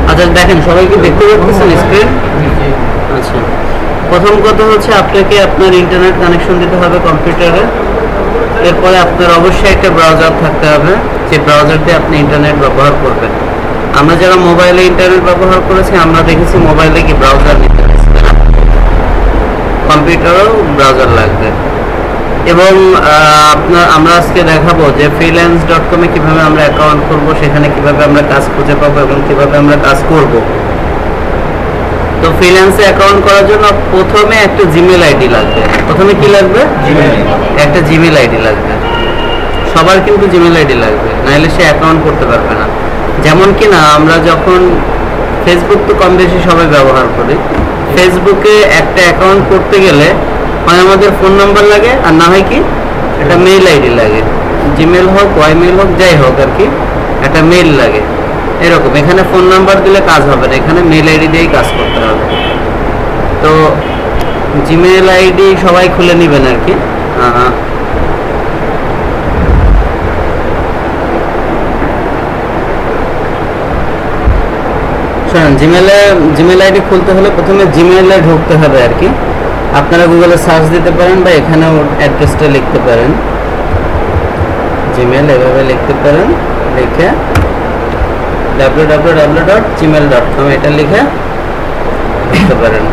আচ্ছা দেখেন, সবাইকে দেখতে পাচ্ছেন স্ক্রিন? আচ্ছা, প্রথম কথা হচ্ছে আপনাকে আপনার ইন্টারনেট কানেকশন দিতে হবে কম্পিউটারে। এরপরে আপনার অবশ্যই একটা ব্রাউজার থাকতে হবে, যে ব্রাউজার দিয়ে আপনি ইন্টারনেট ব্যবহার করবেন। আমরা যারা মোবাইলে ইন্টারনেট ব্যবহার করেছি আমরা দেখেছি মোবাইলে কি ব্রাউজার নিতে হয়েছে, কম্পিউটারেও ব্রাউজার লাগবে। এবং আমরা আজকে দেখাবো যে freelance.com এ কিভাবে আমরা অ্যাকাউন্ট করব, সেখানে কিভাবে আমরা কাজ খুঁজে পাবো এবং কিভাবে আমরা কাজ করব। তো ফ্রিল্যান্সে অ্যাকাউন্ট করার জন্য প্রথমে একটা জিমেল আইডি লাগবে। প্রথমে কি লাগবে? একটা জিমেল আইডি লাগবে। সবার কিন্তু জিমেল আইডি লাগবে, নাহলে সে অ্যাকাউন্ট করতে পারবে না। যেমন কি না, আমরা যখন ফেসবুক তো কম বেশি সবাই ব্যবহার করি, ফেসবুকে একটা অ্যাকাউন্ট করতে গেলে হয় আমাদের ফোন নাম্বার লাগে, আর না হয় কি একটা মেইল আইডি লাগে। জিমেল হোক, ওয়াইমেল হোক, যাই হোক আর কি, একটা মেইল লাগে। এরকম এখানে ফোন নাম্বার দিলে কাজ হবে না, এখানে মেইল আইডি দিয়েই কাজ করতে হবে। তো জিমেল আইডি সবাই খুলে নেবেন আর কি। শোনেন, জিমেল আইডি খুলতে হলে প্রথমে জিমেলে ঢুকতে হবে আর কি। আপনারা গুগলে সার্চ দিতে পারেন বা এখানেও অ্যাড্রেসটা লিখতে পারেন। জিমেল এভাবে লিখতে পারেন, লিখে www.gmail.com এটা লিখে লিখতে পারেন।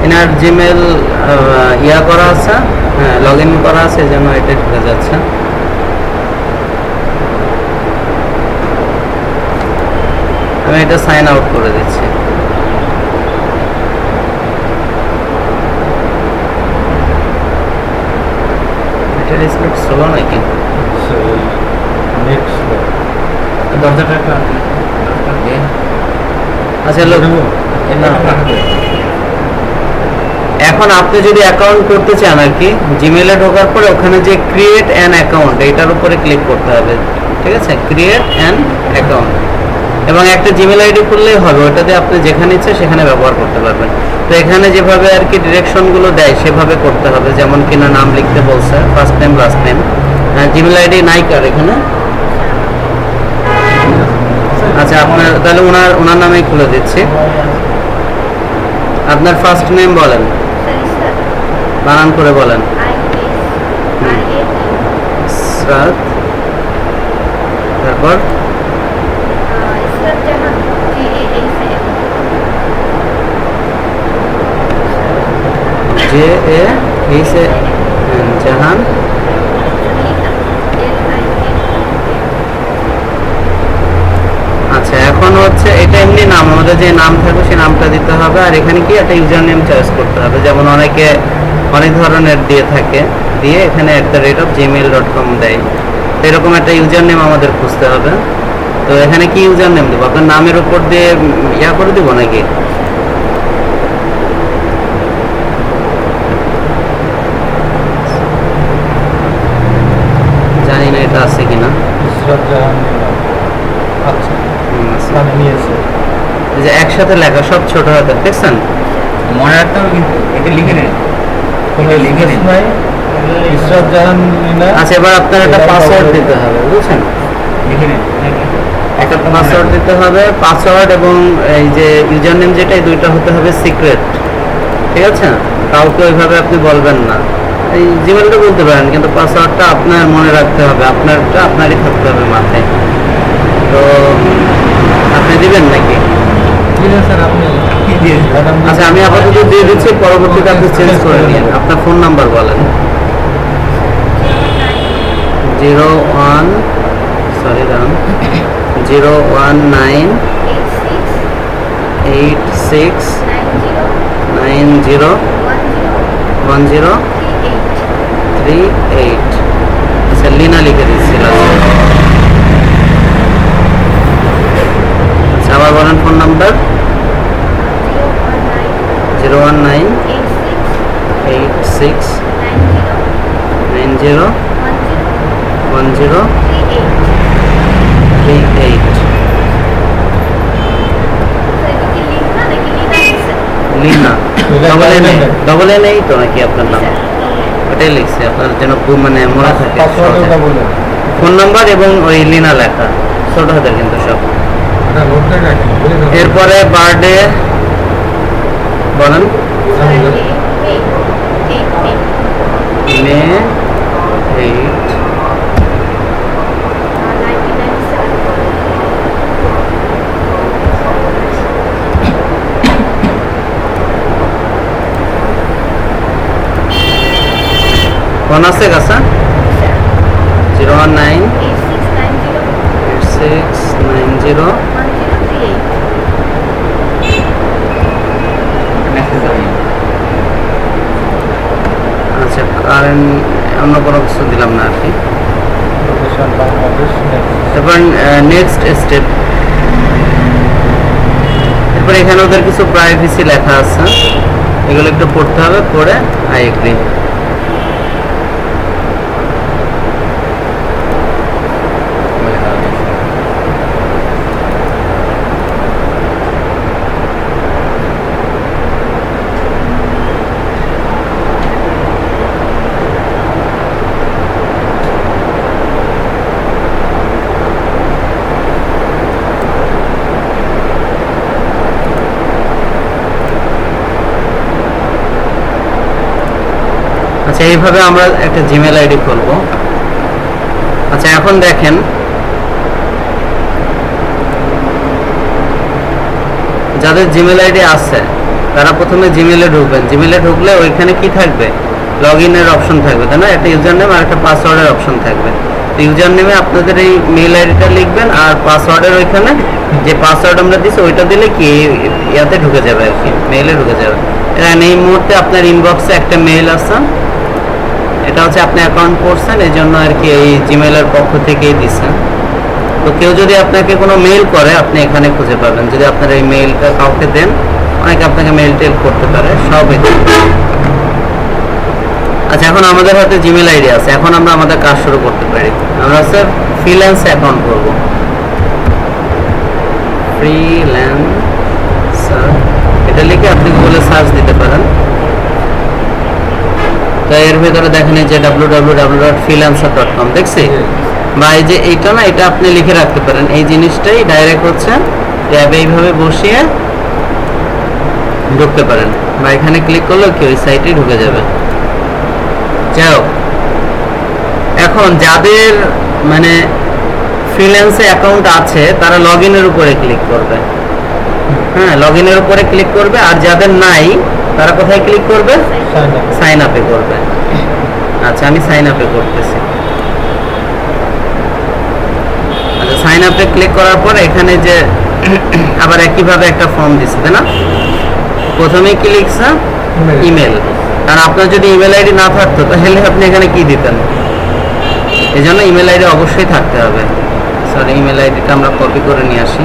এনার জিমেল করা আছে, হ্যাঁ লগ ইন করা আছে, যেন এটা ঢুকে যাচ্ছে। আমি এটা সাইন আউট করে দিচ্ছি। এটা স্পিড স্লো নাকি? আচ্ছা লোক, এখন আপনি যদি অ্যাকাউন্ট করতে চান আর কি, জিমেলে ঢোকার পরে ওখানে যে ক্রিয়েট অ্যান অ্যাকাউন্ট এইটার উপরে ক্লিক করতে হবে, ঠিক আছে? ক্রিয়েট অ্যান অ্যাকাউন্ট, এবং একটা জিমেল আইডি খুললেই হবে, ওটাতে আপনি যেখানে ইচ্ছে সেখানে ব্যবহার করতে পারবেন। তো এখানে যেভাবে আর কি ডিরেকশনগুলো দেয় সেভাবে করতে হবে। যেমন কিনা নাম লিখতে বলছে, first name last name. Gmail ID নাই কার এখানে? আচ্ছা, আপনার তাহলে ওনার নামেই খুলে দিচ্ছি। আপনার ফার্স্ট নেম বলেন, বানান করে বলেন। ইসরাত, তারপর জাহান। আচ্ছা, এখন হচ্ছে এটা এমনি নাম, আমাদের যে নাম থাকবে সেই নামটা দিতে হবে। আর এখানে কি একটা ইউজার নেম চয়েস করতে হবে, যেমন অনেকে অনেক ধরনের দিয়ে থাকে, দিয়ে এখানে @gmail.com দেয়। তো এরকম একটা ইউজার নেম আমাদের খুঁজতে হবে। তো এখানে কি ইউজার নেম দেবো? আপনার নামের উপর দিয়ে করে দেবো নাকি? জানি না এটা আছে কিনা। যে একসাথে লেখা, সব ছোট হাতের, দেখছেন? মনে রাখতে হবে কিন্তু, এটা লিখে নেন, লিখে নেন। আচ্ছা, এবার আপনার একটা পাসওয়ার্ড দিতে হবে, বুঝছেন? লিখে নেন, একটা পাসওয়ার্ড দিতে হবে। পাসওয়ার্ড এবং এই যে ইউজার নেম যেটা, এই দুইটা হতে হবে সিক্রেট, ঠিক আছে? কাউকে ওইভাবে আপনি বলবেন না। এই জিমেলটা বলতে পারেন, কিন্তু পাসওয়ার্ডটা আপনার মনে রাখতে হবে, আপনারটা আপনারই থাকতে হবে মাথায়। তো আপনি দিবেন নাকি? আচ্ছা, আমি আপাতত দিয়ে দিচ্ছি, পরবর্তীতে আপনি চেঞ্জ করে নিন। আপনার ফোন নাম্বার বলেন। 01986901038। আচ্ছা, লিনা লিখে দিচ্ছিল। আচ্ছা, আবার বলেন phone number. 01986901038। Lina double A নেই তো নাকি আপনার নাম? ওটাই লিখছি আপনার যেন মানে মনে থাকে। ফোন নাম্বার এবং ওই লিনা লেখা ছোট হাতের কিন্তু সব। এরপরে বার্থডে বলেন, মে 8 ফোন আছে কাছে 0198690 আচ্ছা কারেন্ট অন্য কোনো কিছু দিলাম না আর কি। এবার নেক্সট স্টেপ, এরপর এখানে ওদের কিছু প্রাইভেসি লেখা আছে, এগুলো একটু পড়তে হবে, পড়ে আই এগ্রি। আচ্ছা এইভাবে আমরা একটা জিমেল আইডি খুলবো। আচ্ছা এখন দেখেন যাদের জিমেল আইডি আছে তারা প্রথমে জিমেলে ঢুকবেন। জিমেলে ঢুকলে ওইখানে কি থাকবে, লগ ইনের অপশন থাকবে, তাই না? একটা ইউজার নেম আর একটা পাসওয়ার্ডের অপশন থাকবে। ইউজার নেমে আপনাদের এই মেইল আইডিটা লিখবেন, আর পাসওয়ার্ডের ওইখানে যে পাসওয়ার্ড আমরা দিচ্ছি ওইটা দিলে কি ইয়াতে ঢুকে যাবে আর কি, মেইলে ঢুকে যাবে। এই মুহূর্তে আপনার ইনবক্সে একটা মেইল আছে, এটা হচ্ছে আপনি অ্যাকাউন্ট করছেন এই জন্য আর কি, এই জিমেলের পক্ষ থেকেই দিচ্ছেন। তো কেউ যদি আপনাকে কোনো মেইল করে আপনি এখানে খুঁজে পাবেন। যদি আপনার এই মেইলটা কাউকে দেন, অনেকে আপনাকে মেইল টেল করতে পারে, সব এখানে। আচ্ছা এখন আমাদের হাতে জিমেল আইডি আছে, এখন আমরা আমাদের কাজ শুরু করতে পারি। আমরা স্যার ফ্রিল্যান্স অ্যাকাউন্ট করব। ফ্রিল্যান্সার এটা লিখে আপনি গুগলে সার্চ দিতে পারেন। তো এর ভিতরে দেখেন যে www.freelancer.com দেখছি, বা এই যে এইটা না, এটা আপনি লিখে রাখতে পারেন। এই জিনিসটাই ডাইরেক্ট হচ্ছে ট্যাবে এইভাবে বসিয়ে ঢুকতে পারেন, বা এখানে ক্লিক করলে কি ওই সাইটে ঢুকে যাবে। যাই হোক, এখন যাদের মানে ফ্রিল্যান্সে অ্যাকাউন্ট আছে তারা লগ ইনের উপরে ক্লিক করবে। হ্যাঁ, লগ ইনের উপরে ক্লিক করবে। আর যাদের নাই তারা কোথায় ক্লিক করবে? সাইন আপে করবে। আচ্ছা আমি সাইন আপে করতেছি। আচ্ছা সাইন আপে ক্লিক করার পর এখানে যে আবার একইভাবে একটা ফর্ম দিচ্ছে, তাই না? প্রথমেই কি লিখছে? ইমেল। কারণ আপনার যদি ইমেল আইডি না থাকতো তাহলে আপনি এখানে কি দিতেন? এই জন্য ইমেল আইডি অবশ্যই থাকতে হবে। সরি, ইমেল আইডিটা আমরা কপি করে নিয়ে আসি,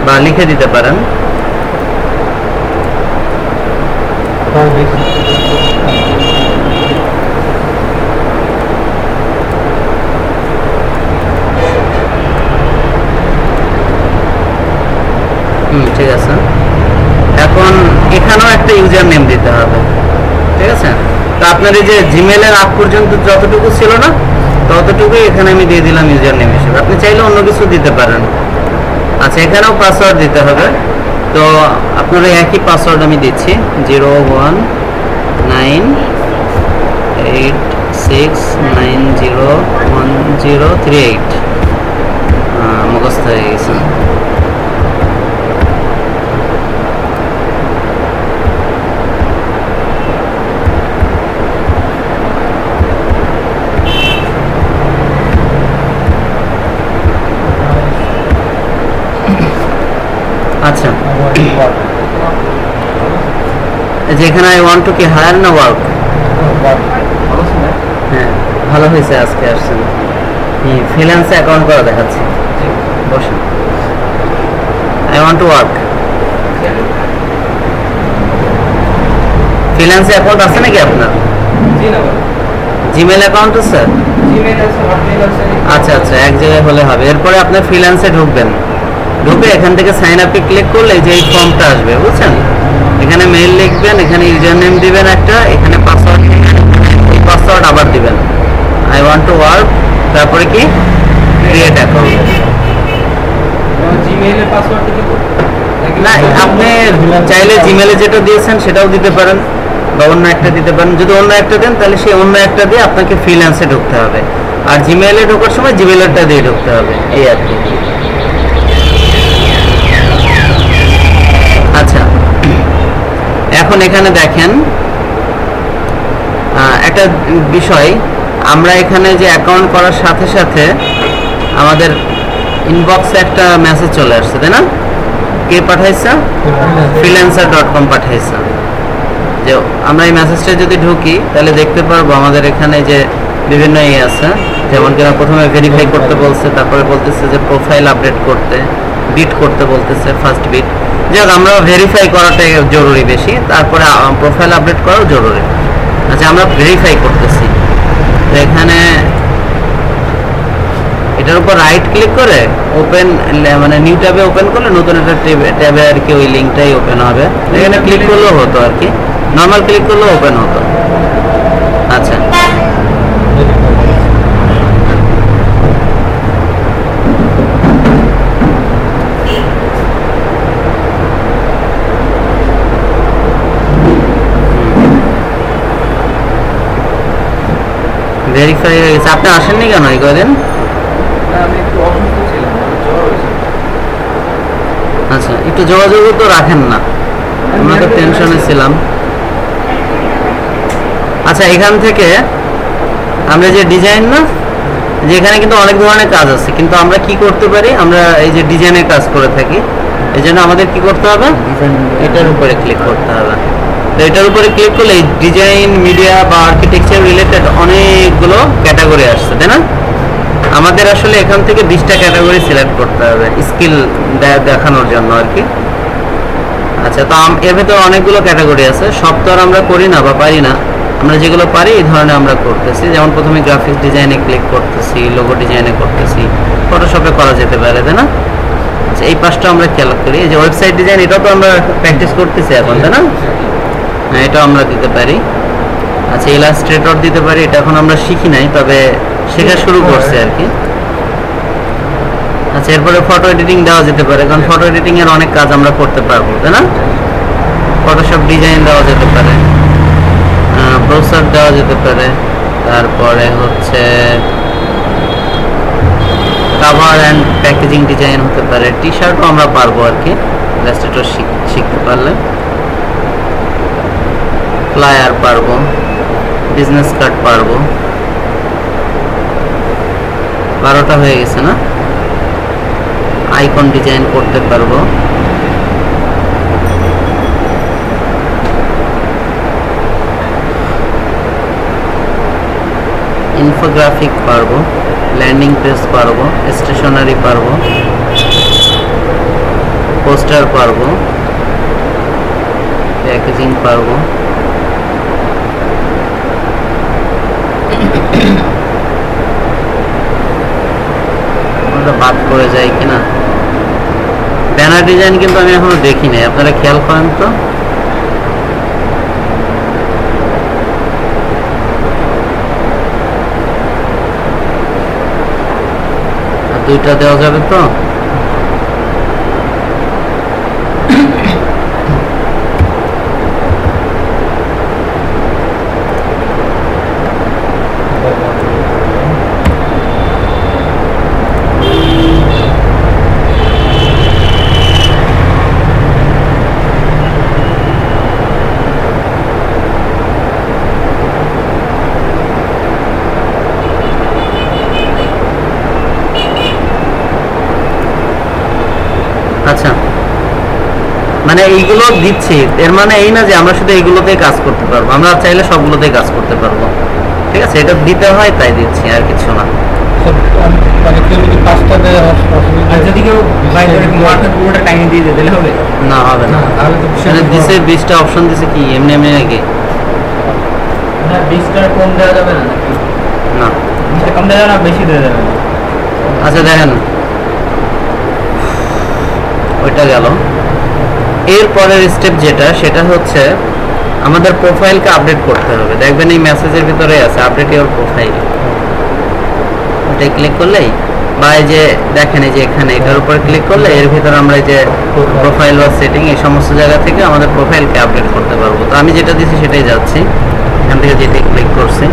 বা লিখে দিতে পারেন। ঠিক আছে, এখন এখানেও একটা ইউজার নেম দিতে হবে। ঠিক আছে, তো আপনার এই যে জিমেলের আগ পর্যন্ত যতটুকু ছিল না ততটুকুই এখানে আমি দিয়ে দিলাম ইউজার নেম হিসেবে। আপনি চাইলে অন্য কিছু দিতে পারেন। আচ্ছা এখানেও পাসওয়ার্ড দিতে হবে। তো আপনারা একই পাসওয়ার্ড আমি দিচ্ছি, 01986901038। মুখস্থ হয়ে গেছে। আচ্ছা যেখানে আই ওয়ান্ট টু কি হায়ার না ওয়ার্ক? হ্যাঁ ভালো হয়েছে আজকে আসছেন। ফ্রিল্যান্সে অ্যাকাউন্ট করা দেখাচ্ছি, বসেন। I want to work. ফ্রিল্যান্সে অ্যাকাউন্ট আছে নাকি আপনার? জিমেল অ্যাকাউন্ট আছে? আচ্ছা আচ্ছা, এক জায়গায় হলে হবে। এরপরে আপনার ফ্রিল্যান্সে ঢুকবেন। ঢুকে এখান থেকে সাইন আপে ক্লিক করলে যে এই ফর্মটা আসবে, বুঝছেন? এখানে মেইল লিখবেন, এখানে ইউজার নেম দিবেন একটা, এখানে পাসওয়ার্ড দিবেন, এই পাসওয়ার্ড আবার দিবেন, আই ওয়ান্ট টু ওয়ার্ক, তারপরে কি ক্রিয়েট অ্যাকাউন্ট। জিমেইলের পাসওয়ার্ড দিতে না, আপনি চাইলে জিমেলে যেটা দিয়েছেন সেটাও দিতে পারেন বা অন্য একটা দিতে পারেন। যদি অন্য একটা দেন তাহলে সেই অন্য একটা দিয়ে আপনাকে ফ্রিল্যান্সে ঢুকতে হবে, আর জিমেইলে ঢোকার সময় জিমেইলটা দিয়ে ঢুকতে হবে, এই আর কি। আচ্ছা, এখন এখানে দেখেন একটা বিষয়, আমরা এখানে যে অ্যাকাউন্ট করার সাথে সাথে আমাদের ইনবক্সে একটা মেসেজ চলে আসছে, তাই না? কে পাঠাইছে? freelancer.com পাঠাইছে। যে আমরা এই মেসেজটা যদি ঢুকি তাহলে দেখতে পারবো আমাদের এখানে যে বিভিন্ন ইয়ে আছে, যেমন কিনা প্রথমে ভেরিফাই করতে বলছে, তারপরে বলতেছে যে প্রোফাইল আপডেট করতে, বিট করতে বলতেছে, ফার্স্ট বিট। যাক, আমরা ভেরিফাই করাটা জরুরি বেশি, তারপরে প্রোফাইল আপডেট করাও জরুরি। আচ্ছা, আমরা ভেরিফাই করতেছি, তো এখানে এটার উপর রাইট ক্লিক করে ওপেন, মানে নিউ ট্যাবে ওপেন করলে নতুন একটা ট্যাবে আর কি ওই লিঙ্কটাই ওপেন হবে। এখানে ক্লিক করলেও হতো আর কি, নর্মাল ক্লিক করলেও ওপেন হতো। আচ্ছা, ভেরিফাই হয়ে গেছে। আপনি আসেননি কেন এই কদিন? আমি একটু অসুস্থ ছিলাম, জ্বর হয়েছে। আচ্ছা, একটু যোগাযোগও তো রাখেন না, আমরা তো টেনশনে ছিলাম। আচ্ছা, এখান থেকে আমরা যে ডিজাইন না, যেখানে কিন্তু অনেক ধরনের কাজ আছে, কিন্তু আমরা কি করতে পারি, আমরা এই যে ডিজাইনের কাজ করে থাকি, এই জন্য আমাদের কি করতে হবে, এটার উপরে ক্লিক করতে হবে। তো এটার উপরে ক্লিক করলে এই ডিজাইন, মিডিয়া বা আর্কিটেকচার রিলেটেড অনেকগুলো ক্যাটাগরি আসছে, তাই না? আমাদের আসলে এখান থেকে 20টা ক্যাটাগরি সিলেক্ট করতে হবে স্কিল দেখানোর জন্য আর কি। আচ্ছা, তো এর ভেতরে অনেকগুলো ক্যাটাগরি আছে, সব তো আর আমরা করি না বা পারি না, আমরা যেগুলো পারি এই ধরনের আমরা করতেছি। যেমন প্রথমে গ্রাফিক্স ডিজাইনে ক্লিক করতেছি, লোগো ডিজাইনে করতেছি, ফটোশপে করা যেতে পারে, তাই না? আচ্ছা, এই পাঁচটা আমরা খেয়াল করি। এই যে ওয়েবসাইট ডিজাইন, এটাও তো আমরা প্র্যাকটিস করতেছি এখন, তাই না? হ্যাঁ, এটাও আমরা দিতে পারি। আচ্ছা, ইলাস্ট্রেটর দিতে পারি, এটা এখন আমরা শিখি নাই, তবে শেখা শুরু করছে আর কি। আচ্ছা, এরপরে ফটো এডিটিং দেওয়া যেতে পারে, কারণ ফটো এডিটিং এর অনেক কাজ আমরা করতে পারবো, তাই না? ফটোশপ ডিজাইন দেওয়া যেতে পারে, ব্রাউজার দেওয়া যেতে পারে, তারপরে হচ্ছে কাভার অ্যান্ড প্যাকেজিং ডিজাইন হতে পারে, টি শার্টও আমরা পারবো আর কি ইলাস্ট্রেটর শিখতে পারলে। ফ্লায়ার পারবো, বিজনেস কার্ড পারবো। 12টা হয়ে গেছে না? আইকন ডিজাইন করতে পারবো, ইনফোগ্রাফিক পারবো, ল্যান্ডিং পেজ পারবো, স্টেশনারি পারবো, পোস্টার পারবো, প্যাকেজিং পারবো, বাদ করে যায় কিনা। ব্যানার ডিজাইন কিন্তু আমি এখনো দেখি নাই, আপনারা খেয়াল করেন তো। দুইটা দেওয়া যাবে তো? আচ্ছা, মানে এইগুলো দিচ্ছি, এর মানে এই না যে আমরা শুধু এইগুলোতেই কাজ করতে পারবো, আমরা চাইলে সবগুলোতেই কাজ করতে পারবো। ঠিক আছে, এটা দিতে হয় তাই দিচ্ছি, আর কিছু না। যদি কেউ পুরোটা টাইম দিয়ে দিলে হবে না, হবে না। দিছে 20টা অপশন দিছে, কি এমনি এমনি নাকি? না, 20টার কম দেওয়া যাবে না, না 20টা কম দেওয়া যাবে না, বেশি দেওয়া যাবে না। আচ্ছা, দেখেন ওইটা গেল। এর পরের স্টেপ যেটা, সেটা হচ্ছে আমাদের প্রোফাইলকে আপডেট করতে হবে। দেখবেন এই মেসেজের ভিতরে আছে আপডেট ইওর প্রোফাইল, ওটাই ক্লিক করলেই বা এই যে দেখেন এই যে এখানে এটার উপর ক্লিক করলে এর ভিতরে আমরা এই যে প্রোফাইল বা সেটিং এই সমস্ত জায়গা থেকে আমাদের প্রোফাইলকে আপডেট করতে পারবো। তো আমি যেটা দিচ্ছি সেটাই যাচ্ছি, এখান থেকে যেটা ক্লিক করছি,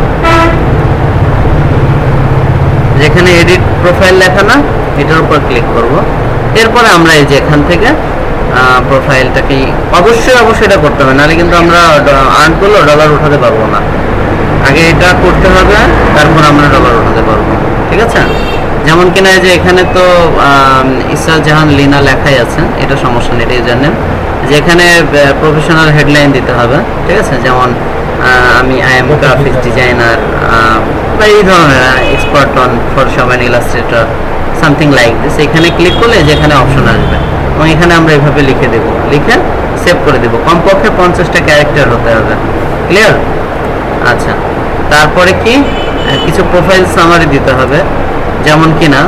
যেখানে এডিট প্রোফাইল লেখা না এটার উপর ক্লিক করব। এরপরে আমরা এই যে এখান থেকে প্রোফাইলটাকে অবশ্যই এটা করতে হবে, নাহলে কিন্তু আমরা আর্ন করলেও ডলার উঠাতে পারবো না। আগে এটা করতে হবে, তারপর আমরা ডলার উঠাতে পারবো, ঠিক আছে? যেমন কিনা যে এখানে তো ইসা জাহান লিনা লেখাই আছে, এটা সমস্যা নেই। এই জন্য যে এখানে প্রফেশনাল হেডলাইন দিতে হবে, ঠিক আছে? যেমন আমি আই এম গ্রাফিক্স ডিজাইনার বা এই ধরনের expert on Photoshop and Illustrator something like this. এখানে ক্লিক করলে যেখানে অপশন আসবে এবং এখানে আমরা এভাবে লিখে দেব, লিখে সেভ করে দেব। কমপক্ষে 50টা ক্যারেক্টার হতে হবে। ক্লিয়ার? আচ্ছা, তারপরে কি কিছু প্রোফাইল সামারি দিতে হবে, যেমন কিনা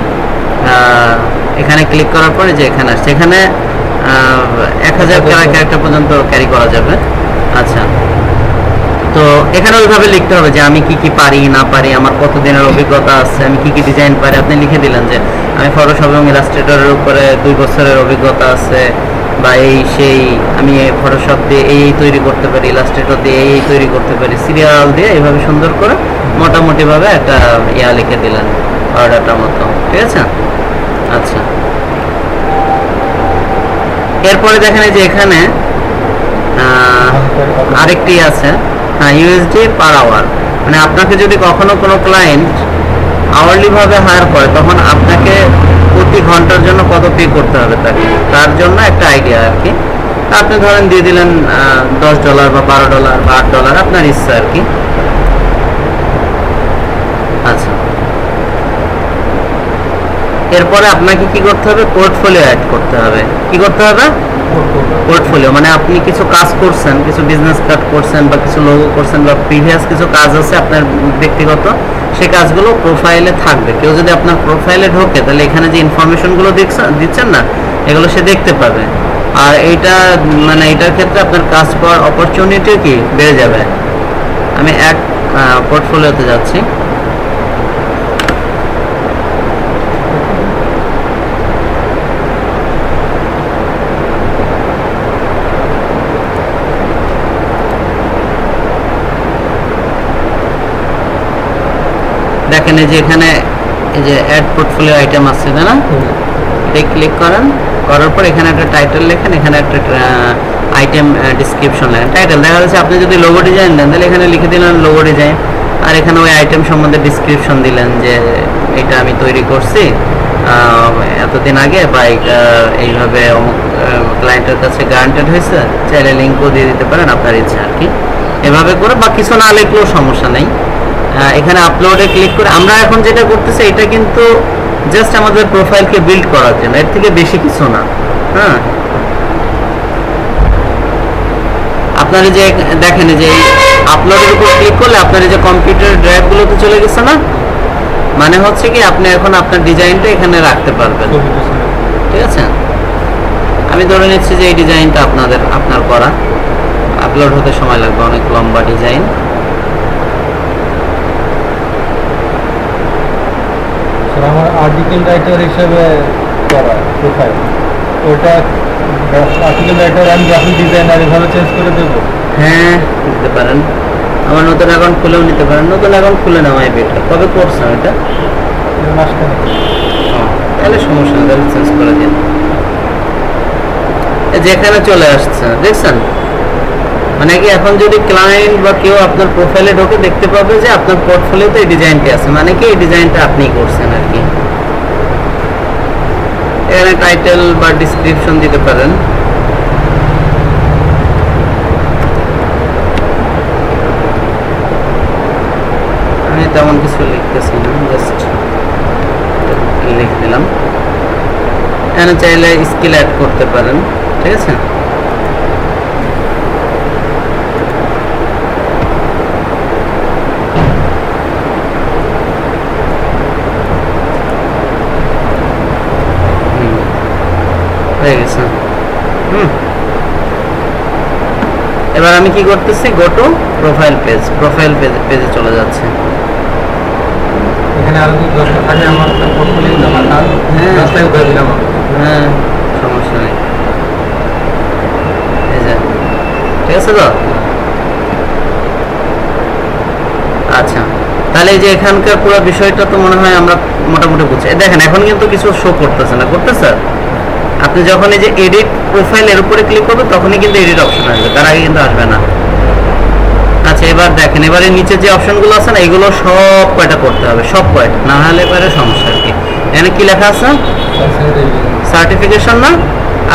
এখানে ক্লিক করার পরে যে এখানে আসছে, এখানে 1000 ক্যারেক্টার পর্যন্ত ক্যারি করা যাবে। আচ্ছা, তো এখানে ওইভাবে লিখতে হবে যে আমি কি কি পারি না পারি, আমার কত দিনের অভিজ্ঞতা আছে, আমি কি কি ডিজাইন পারি। আপনি লিখে দিলেন যে আমি ফটোশপ এবং ইলাস্ট্রেটরের উপরে 2 বছরের অভিজ্ঞতা আছে, বা এই সেই আমি ফটোশপ দিয়ে এই তৈরি করতে পারি, ইলাস্ট্রেটর দিয়ে এই তৈরি করতে পারি, সিরিয়াল দিয়ে এইভাবে সুন্দর করে মোটামুটিভাবে একটা লিখে দিলেন অর্ডারটার মতো, ঠিক আছে? আচ্ছা, এরপরে দেখেন যে এখানে আরেকটি আছে, হ্যাঁ, ইউএসডি পার আওয়ার। মানে আপনাকে যদি কখনো কোনো ক্লায়েন্ট আওয়ারলি ভাবে হায়ার করে, তখন আপনাকে প্রতি ঘন্টার জন্য কত পে করতে হবে তাকে, তার জন্য একটা আইডিয়া আর কি। আপনি ধরেন দিয়ে দিলেন $10 বা $12 বা $8, আপনার ইচ্ছা আর কি। আচ্ছা, এরপরে আপনাকে কি করতে হবে, পোর্টফোলিও অ্যাড করতে হবে। কি করতে হবে? পোর্টফোলিও মানে আপনি কিছু কাজ করছেন, কিছু বিজনেস কার্ড করছেন বা কিছু লোগো করছেন বা প্রিভিয়াস কিছু কাজ আছে আপনার ব্যক্তিগত, সেই কাজগুলো প্রোফাইলে থাকবে। কেউ যদি আপনার প্রোফাইলে ঢোকে তাহলে এখানে যে ইনফরমেশনগুলো দিচ্ছেন না, এগুলো সে দেখতে পাবে। আর এইটা মানে এটার ক্ষেত্রে আপনার কাজ পাওয়ার অপরচুনিটিও কি বেড়ে যাবে। আমি এক পোর্টফোলিওতে যাচ্ছি। দেখেন এই যে এখানে এই যে অ্যাড পোর্টফোলিও আইটেম আছে, তাই না? এটা ক্লিক করেন, করার পর এখানে একটা টাইটেল লেখেন, এখানে একটা আইটেম ডেসক্রিপশন লেখেন। টাইটেল দেখা যাচ্ছে আপনি যদি লোগো ডিজাইন দেন তাহলে এখানে লিখে দিলেন লোগো ডিজাইন, আর এখানে ওই আইটেম সম্বন্ধে ডেসক্রিপশন দিলেন যে এটা আমি তৈরি করছি এতদিন আগে, বা এটা এইভাবে অমুক ক্লায়েন্টের কাছে গ্যারান্টেড হয়েছে, চাইলে লিঙ্কও দিয়ে দিতে পারেন, আপনার ইচ্ছা আর কি। এভাবে করে বা কিছু না লিখলেও সমস্যা নেই। এখানে আপলোডে ক্লিক করে আমরা এখন যেটা করতেছি এটা কিন্তু জাস্ট আমাদের প্রোফাইলকে বিল্ড করার জন্য, এর থেকে বেশি কিছু না। হ্যাঁ, আপনারা যে দেখেন যে আপলোডের উপর ক্লিক করলে আপনার যে কম্পিউটার ড্রাইভগুলোতে চলে গেছে না, মানে হচ্ছে কি আপনি এখন আপনার ডিজাইনটা এখানে রাখতে পারবেন, ঠিক আছে? আমি ধরে নিচ্ছি যে এই ডিজাইনটা আপনার করা, আপলোড হতে সময় লাগবে, অনেক লম্বা ডিজাইন। আমার আর্টিকেল রাইটার হিসেবে করা প্রোফাইল, ওটা article writer and graphic designer এভাবে চেঞ্জ করে দেবো? হ্যাঁ, দিতে পারেন। আমার নতুন অ্যাকাউন্ট খুলেও নিতে পারেন, নতুন অ্যাকাউন্ট খুলে নেওয়াই বেটার। কবে করছেন এটা? মাসখানেক। তাহলে সমস্যা নেই, তাহলে চেঞ্জ করে দিন। যেখানে চলে আসছে দেখছেন, মানে কি এখন যদি ক্লায়েন্ট বা কেউ আপনার প্রোফাইলে ঢোকে দেখতে পাবে যে আপনার পোর্টফোলিওতে এই ডিজাইনটি আছে, মানে কি এই ডিজাইনটা আপনিই করছেন আর কি। এখানে টাইটেল বা ডেসক্রিপশন দিতে পারেন। আমি তেমন কিছু লিখতেছি না, জাস্ট লিখে দিলাম। এখানে চাইলে স্কিল অ্যাড করতে পারেন, ঠিক আছে? হয়ে গেছে। এবার আমি কি করতেছি, go to profile page, profile পেজে চলে যাচ্ছে। এখানে আরো কি দশটা থাকে আমার পোর্টফোলিও জমা কাজ, হ্যাঁ। রাস্তায় উঠে দিলাম। হ্যাঁ, সমস্যা নেই। এই যে ঠিক আছে তো। আচ্ছা, তাহলে এই যে এখানকার পুরো বিষয়টা তো মনে হয় আমরা মোটামুটি বুঝছি। দেখেন এখন কিন্তু কিছু শো করতেছে না, করতেছে। আপনি যখন এই যে এডিট প্রোফাইল এর উপরে ক্লিক করবেন তখনই কিন্তু এডিট অপশন আসবে, তার আগে কিন্তু আসবে না। আচ্ছা, এবার দেখেন, এবারে নিচে যে অপশনগুলো আছে না, এগুলো সব কয়টা করতে হবে, সব কয়টা, না হলে এবারে সমস্যা আর কি। এখানে কি লেখা আছে, সার্টিফিকেশন না?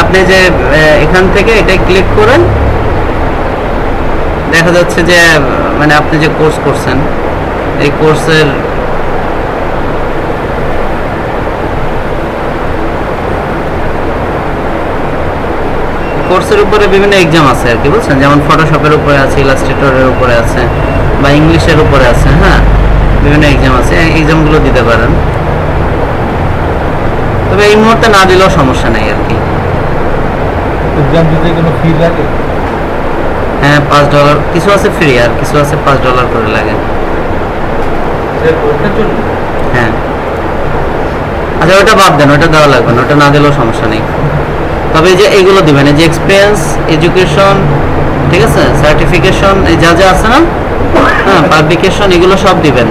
আপনি যে এখান থেকে এটা ক্লিক করেন, দেখা যাচ্ছে যে মানে আপনি যে কোর্স করছেন এই কোর্সের উপরে বিভিন্ন এক্সাম আছে আর কি, বুঝছেন? যেমন ফটোশপের উপরে আছে, ইলাস্ট্রেটরের উপরে আছে, বা ইংলিশের উপরে আছে। হ্যাঁ, বিভিন্ন এক্সাম আছে, এক্সামগুলো দিতে পারেন। তবে এই মুহূর্তে না দিলেও সমস্যা নেই আর কি। এক্সাম দিতে কোনো ফি লাগে? হ্যাঁ, $5 কিছু আছে ফ্রি, আর কিছু আছে $5 করে লাগে। হ্যাঁ, আচ্ছা ওটা বাদ দেন, ওটা দেওয়া লাগবে না, ওটা না দিলেও সমস্যা নেই। তবে এই যে এইগুলো দিবেন, এই যে এক্সপিরিয়েন্স, এডুকেশন, ঠিক আছে, সার্টিফিকেশন, এই যা যা আছে না, হ্যাঁ, পাবলিকেশন, এগুলো সব দিবেন।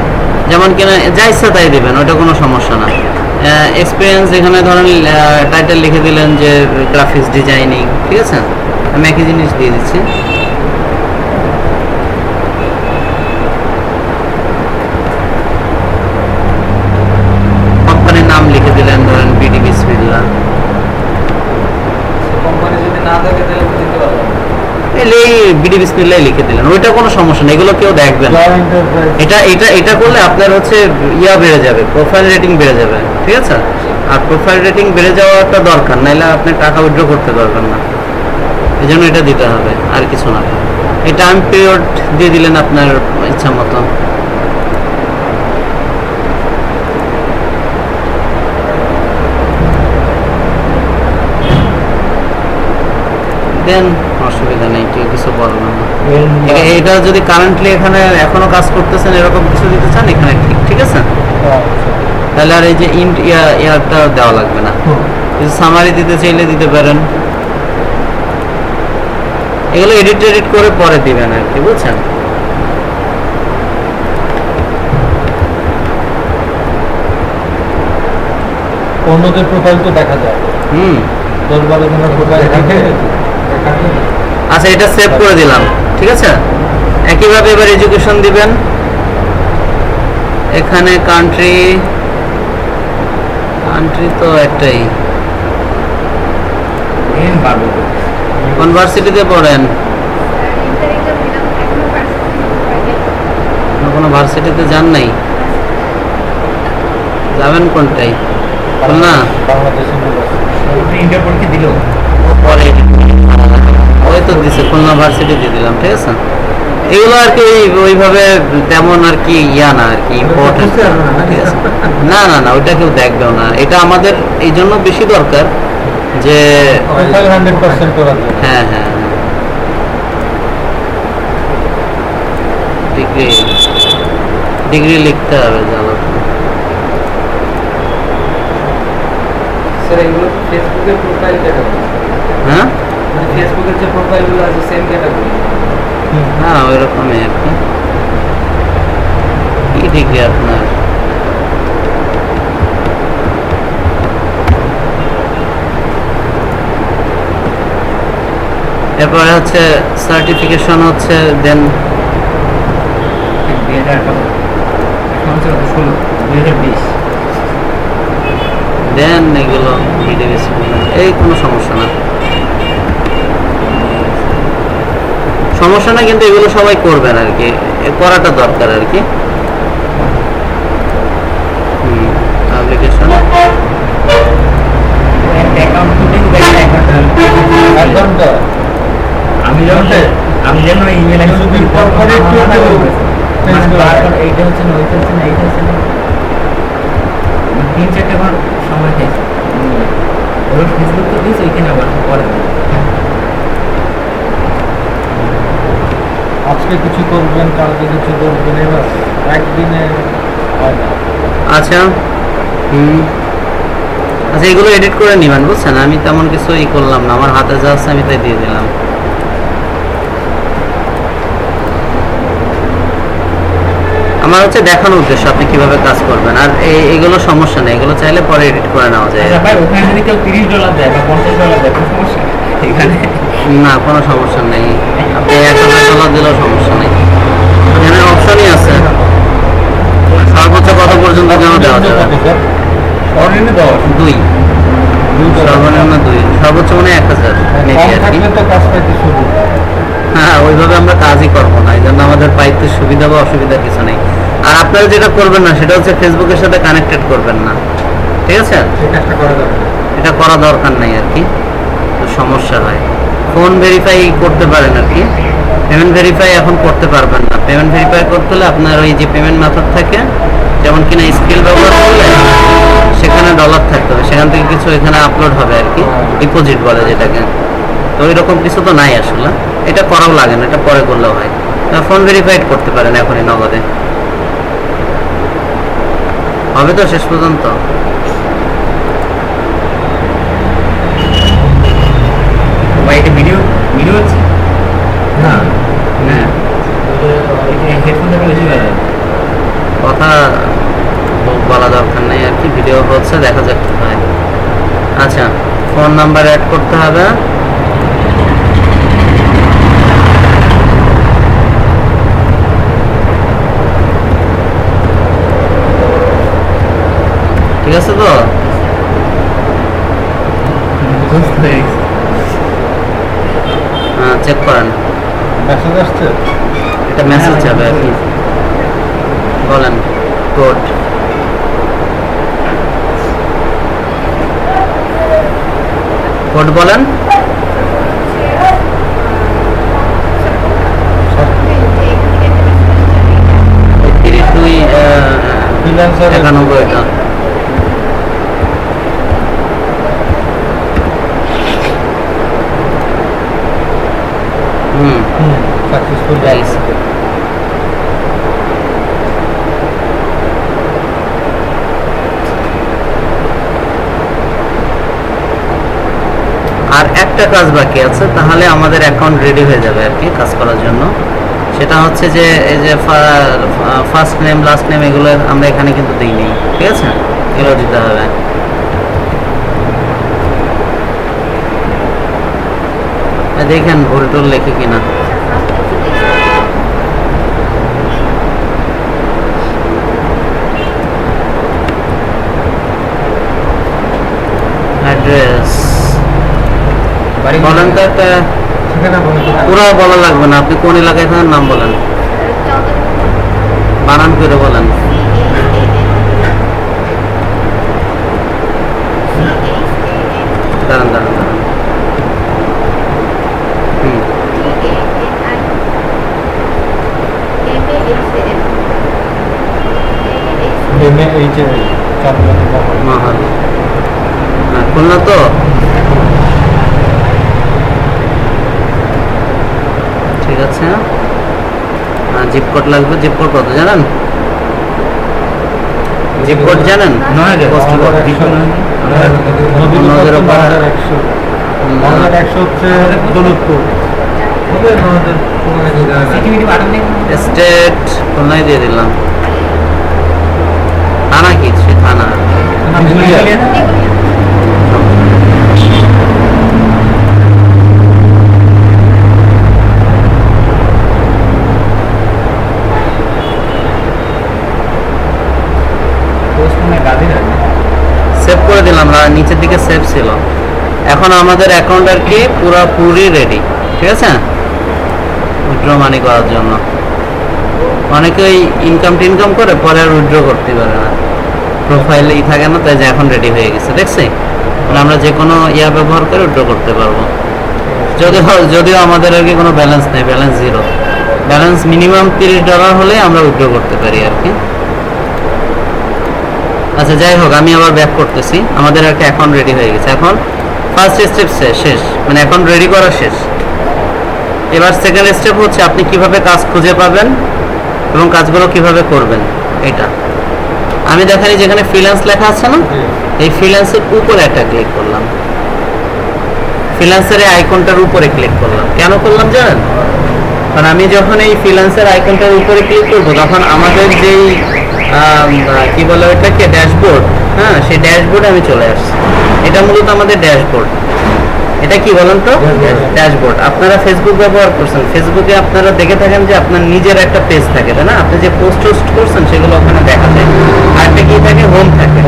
যেমন কিনা যা ইচ্ছা তাই দিবেন, ওটা কোনো সমস্যা না। এক্সপিরিয়েন্স এখানে ধরেন টাইটেল লিখে দিলেন যে গ্রাফিক্স ডিজাইনিং, ঠিক আছে, আমি একই জিনিস দিয়ে দিচ্ছি। কোম্পানির নাম লিখে দিলেন, ধরেন বিডি বিসমিল্লাহ। কোম্পানি যদি না থাকে তাহলে দিতে পারবো না। এই বিডি বিসমিল্লাহ লিখে দিলেন, ওইটা কোনো সমস্যা নেই, এগুলো কেউ দেখবে না। এটা করলে আপনার হচ্ছে ইয়া বেড়ে যাবে, প্রোফাইল রেটিং বেড়ে যাবে, ঠিক আছে। আর প্রোফাইল রেটিং বেড়ে যাওয়াটা দরকার, নাইলে আপনি টাকা উইথড্র করতে পারবেন না, এই জন্য এটা দিতে হবে, আর কিছু না। এই টাইম পিরিয়ড দিয়ে দিলেন আপনার ইচ্ছা মতো। দেন, অসুবিধা নেই, কেউ কিছু বলবেন না। এটা যদি কারেন্টলি এখানে এখনো কাজ করতেছেন এরকম কিছু দিতে চান এখানে, ঠিক আছে, তাহলে আর এই যে ইন্ট ইয়ারটা দেওয়া লাগবে না। যদি সামারি দিতে চাইলে দিতে পারেন, এগুলো এডিট করে পরে দিবেন আর কি, বুঝছেন? অন্যদের প্রোফাইল তো দেখা যায়। 10-12 জনের প্রোফাইল থাকে। আচ্ছা, এটা সেভ করে দিলাম, ঠিক আছে। একইভাবে এবার এডুকেশন দিবেন, এখানে কান্ট্রি তো একটাই। কোন ভার্সিটিতে পড়েন? কোনো ভার্সিটিতে যান নাই? যাবেন কোনটাই না? ইন্টার পরীক্ষা দিল পরে ওই তো দিছে, খুলনা ভার্সিটি দিয়ে দিলাম, ঠিক আছে। এগুলো আর কি ওইভাবে তেমন আর কি ইয়া না আর কি, ইম্পর্টেন্ট, ঠিক আছে। না না না, ওইটা কেউ দেখবেও না। এটা আমাদের এই জন্য বেশি দরকার যে 100% করা যায়। হ্যাঁ হ্যাঁ, ডিগ্রি লিখতে হবে, জানো। স্যার এগুলো ফেসবুকের প্রোফাইল ক্যাটাগরি। হ্যাঁ, মানে ফেসবুকের যে প্রোফাইলগুলো আছে সেম ক্যাটাগরি। হ্যাঁ, ওই রকমই আর কি। কি ডিগ্রি আপনার? এরপরে হচ্ছে সার্টিফিকেশন হচ্ছে, দেন 2020 দেন এগুলো এই কোনো সমস্যা না, সমস্যা না, কিন্তু এগুলো সবাই করবেন আর কি, করাটা দরকার আর কি। অ্যাপ্লিকেশন আমি যেন ইমেল এইটা হচ্ছে না, ওইটা হচ্ছে না, এইটা হচ্ছে না, 3-4 বার সময় খেয়েছে। ওর ফেসবুক তো দিয়েছে ওইখানে আবার পরে আজকে কিছু করবেন, কালকে কিছু করবেন, এবার একদিনে হয় না। আচ্ছা আচ্ছা, এগুলো এডিট করে নিবেন, বুঝছেন? আমি তেমন কিছু করলাম না, আমার হাতে যা আছে আমি তাই দিয়ে দিলাম। আমার হচ্ছে দেখানোর উদ্দেশ্য আপনি কিভাবে কাজ করবেন, আর এগুলো সমস্যা নেই, এগুলো চাইলে পরে এডিট করে নেওয়া যায়। আচ্ছা ভাই, ওখানে যদি কেউ $30 দেয় বা $50 দেয়, কোনো সমস্যা নেই এখানে? না, কোনো সমস্যা নেই, আপনি $1000 দিলেও সমস্যা নেই। এখানে অপশনই আছে সর্বোচ্চ কত পর্যন্ত যেন দেওয়া যাবে। সর্বনিম্ন 10, 2 সর্বনিম্ন 2, সর্বোচ্চ মানে 1000 মেবি কম আর কি। থাকলে তো কাজ পাইতে শুরু। হ্যাঁ, ওইভাবে আমরা কাজই করবো না, এই জন্য আমাদের পাইতে সুবিধা বা অসুবিধা কিছু নেই। আর আপনারা যেটা করবেন না সেটা হচ্ছে ফেসবুকের সাথে কানেক্টেড করবেন না, ঠিক আছে? এই কাজটা করা যাবে না। এটা করা দরকার নাই আর কি, তো সমস্যা হয়। ফোন ভেরিফাই করতে পারেন আর কি, পেমেন্ট ভেরিফাই এখন করতে পারবেন না। পেমেন্ট ভেরিফাই করতে হলে আপনার ওই যে পেমেন্ট মেথড থাকে, যেমন কিনা স্কেল ব্যবহার করলে সেখানে ডলার থাকতে হবে, সেখান থেকে কিছু এখানে আপলোড হবে আর কি, ডিপোজিট বলে যেটাকে। তো ওই রকম কিছু তো নাই আসলে, এটা করাও লাগে না, এটা পরে করলেও হয়। ফোন ভেরিফাইড করতে পারেন এখনই নগদে, হবে তো শেষ পর্যন্ত। ভাই এটা ভিডিও হচ্ছে না, না, হেডফোন থেকে বেশি ভালো। কথা বলা দরকার নেই আর কি, ভিডিও হচ্ছে, দেখা যাক কি হয়। আচ্ছা, ফোন নাম্বার অ্যাড করতে হবে। ঠিক আছে তো? হ্যাঁ, চেক করেন, মেসেজ আসছে। এটা মেসেজ যাবে আর কি। বলেন কোড। কোড বলেন। ফ্রিল্যান্সার 91 এটা। Successful Guys. আর একটা কাজ বাকি আছে, তাহলে আমাদের অ্যাকাউন্ট রেডি হয়ে যাবে আর কি কাজ করার জন্য। সেটা হচ্ছে যে এই যে ফার্স্ট নেম লাস্ট নেম এগুলো আমরা এখানে কিন্তু দিইনি, ঠিক আছে? এগুলো দিতে হবে। দেখেন ভুল টুল লেখে কিনা। অ্যাড্রেস বলেন তো, একটা পুরো বলা লাগবে না, আপনি কোন এলাকায় থাকেন নাম বলেন, বানান করে বলেন। দাঁড়ান দাঁড়ান দাঁড়ান, মহল, হ্যাঁ খুলনা তো। ঠিক আছে, জিপ কোড লাগবে। জিপ কোড কত জানেন? জিপ কোড জানেন? পোস্ট কোড 100 হচ্ছে দৌলতপুর। স্টেট খুলনায় দিয়ে দিলাম। থানা কি? সে থানা সেভ করে দিলাম, আর নিচের দিকে সেভ ছিল। এখন আমাদের অ্যাকাউন্ট আর কি পুরোপুরি রেডি, ঠিক আছে উইথড্র মানি করার জন্য। অনেকেই ইনকাম টিনকাম করে পরে আর উইথড্র করতে পারে না, প্রোফাইলেই থাকে না, তাই যে এখন রেডি হয়ে গেছে। দেখছি মানে আমরা যে কোনো ইয়া ব্যবহার করে উইথড্র করতে পারবো। যদিও আমাদের আর কি কোনো ব্যালেন্স নেই, ব্যালেন্স জিরো। ব্যালেন্স মিনিমাম $30 হলে আমরা উইথড্র করতে পারি আর কি। আচ্ছা যাই হোক, আমি আবার ব্যাক করতেছি। আমাদের একটা অ্যাকাউন্ট রেডি হয়ে গেছে। এখন ফার্স্ট স্টেপ শেষ, মানে অ্যাকাউন্ট রেডি করা শেষ। এবার সেকেন্ড স্টেপ হচ্ছে আপনি কিভাবে কাজ খুঁজে পাবেন এবং কাজগুলো কিভাবে করবেন। এটা আমি দেখাই, যেখানে ফ্রিল্যান্স লেখা আছে না, এই ফ্রিল্যান্সের উপরে একটা ক্লিক করলাম, ফ্রিল্যান্সের এই আইকনটার উপরে ক্লিক করলাম। কেন করলাম জানেন? কারণ আমি যখন এই ফ্রিল্যান্সের আইকনটার উপরে ক্লিক করবো, তখন আমাদের যেই কি বলে ওইটাকে ড্যাশবোর্ড, হ্যাঁ, সেই ড্যাশবোর্ডে আমি চলে আসছি। এটা মূলত আমাদের ড্যাশবোর্ড। এটা কি বলেন তো? ড্যাশবোর্ড। আপনারা ফেসবুক ব্যবহার করছেন, ফেসবুকে আপনারা দেখে থাকেন যে আপনার নিজের একটা পেজ থাকে, তাই না? আপনি যে পোস্ট করছেন সেগুলো ওখানে দেখা যায়। আরেকটা কি থাকে? হোম থাকে।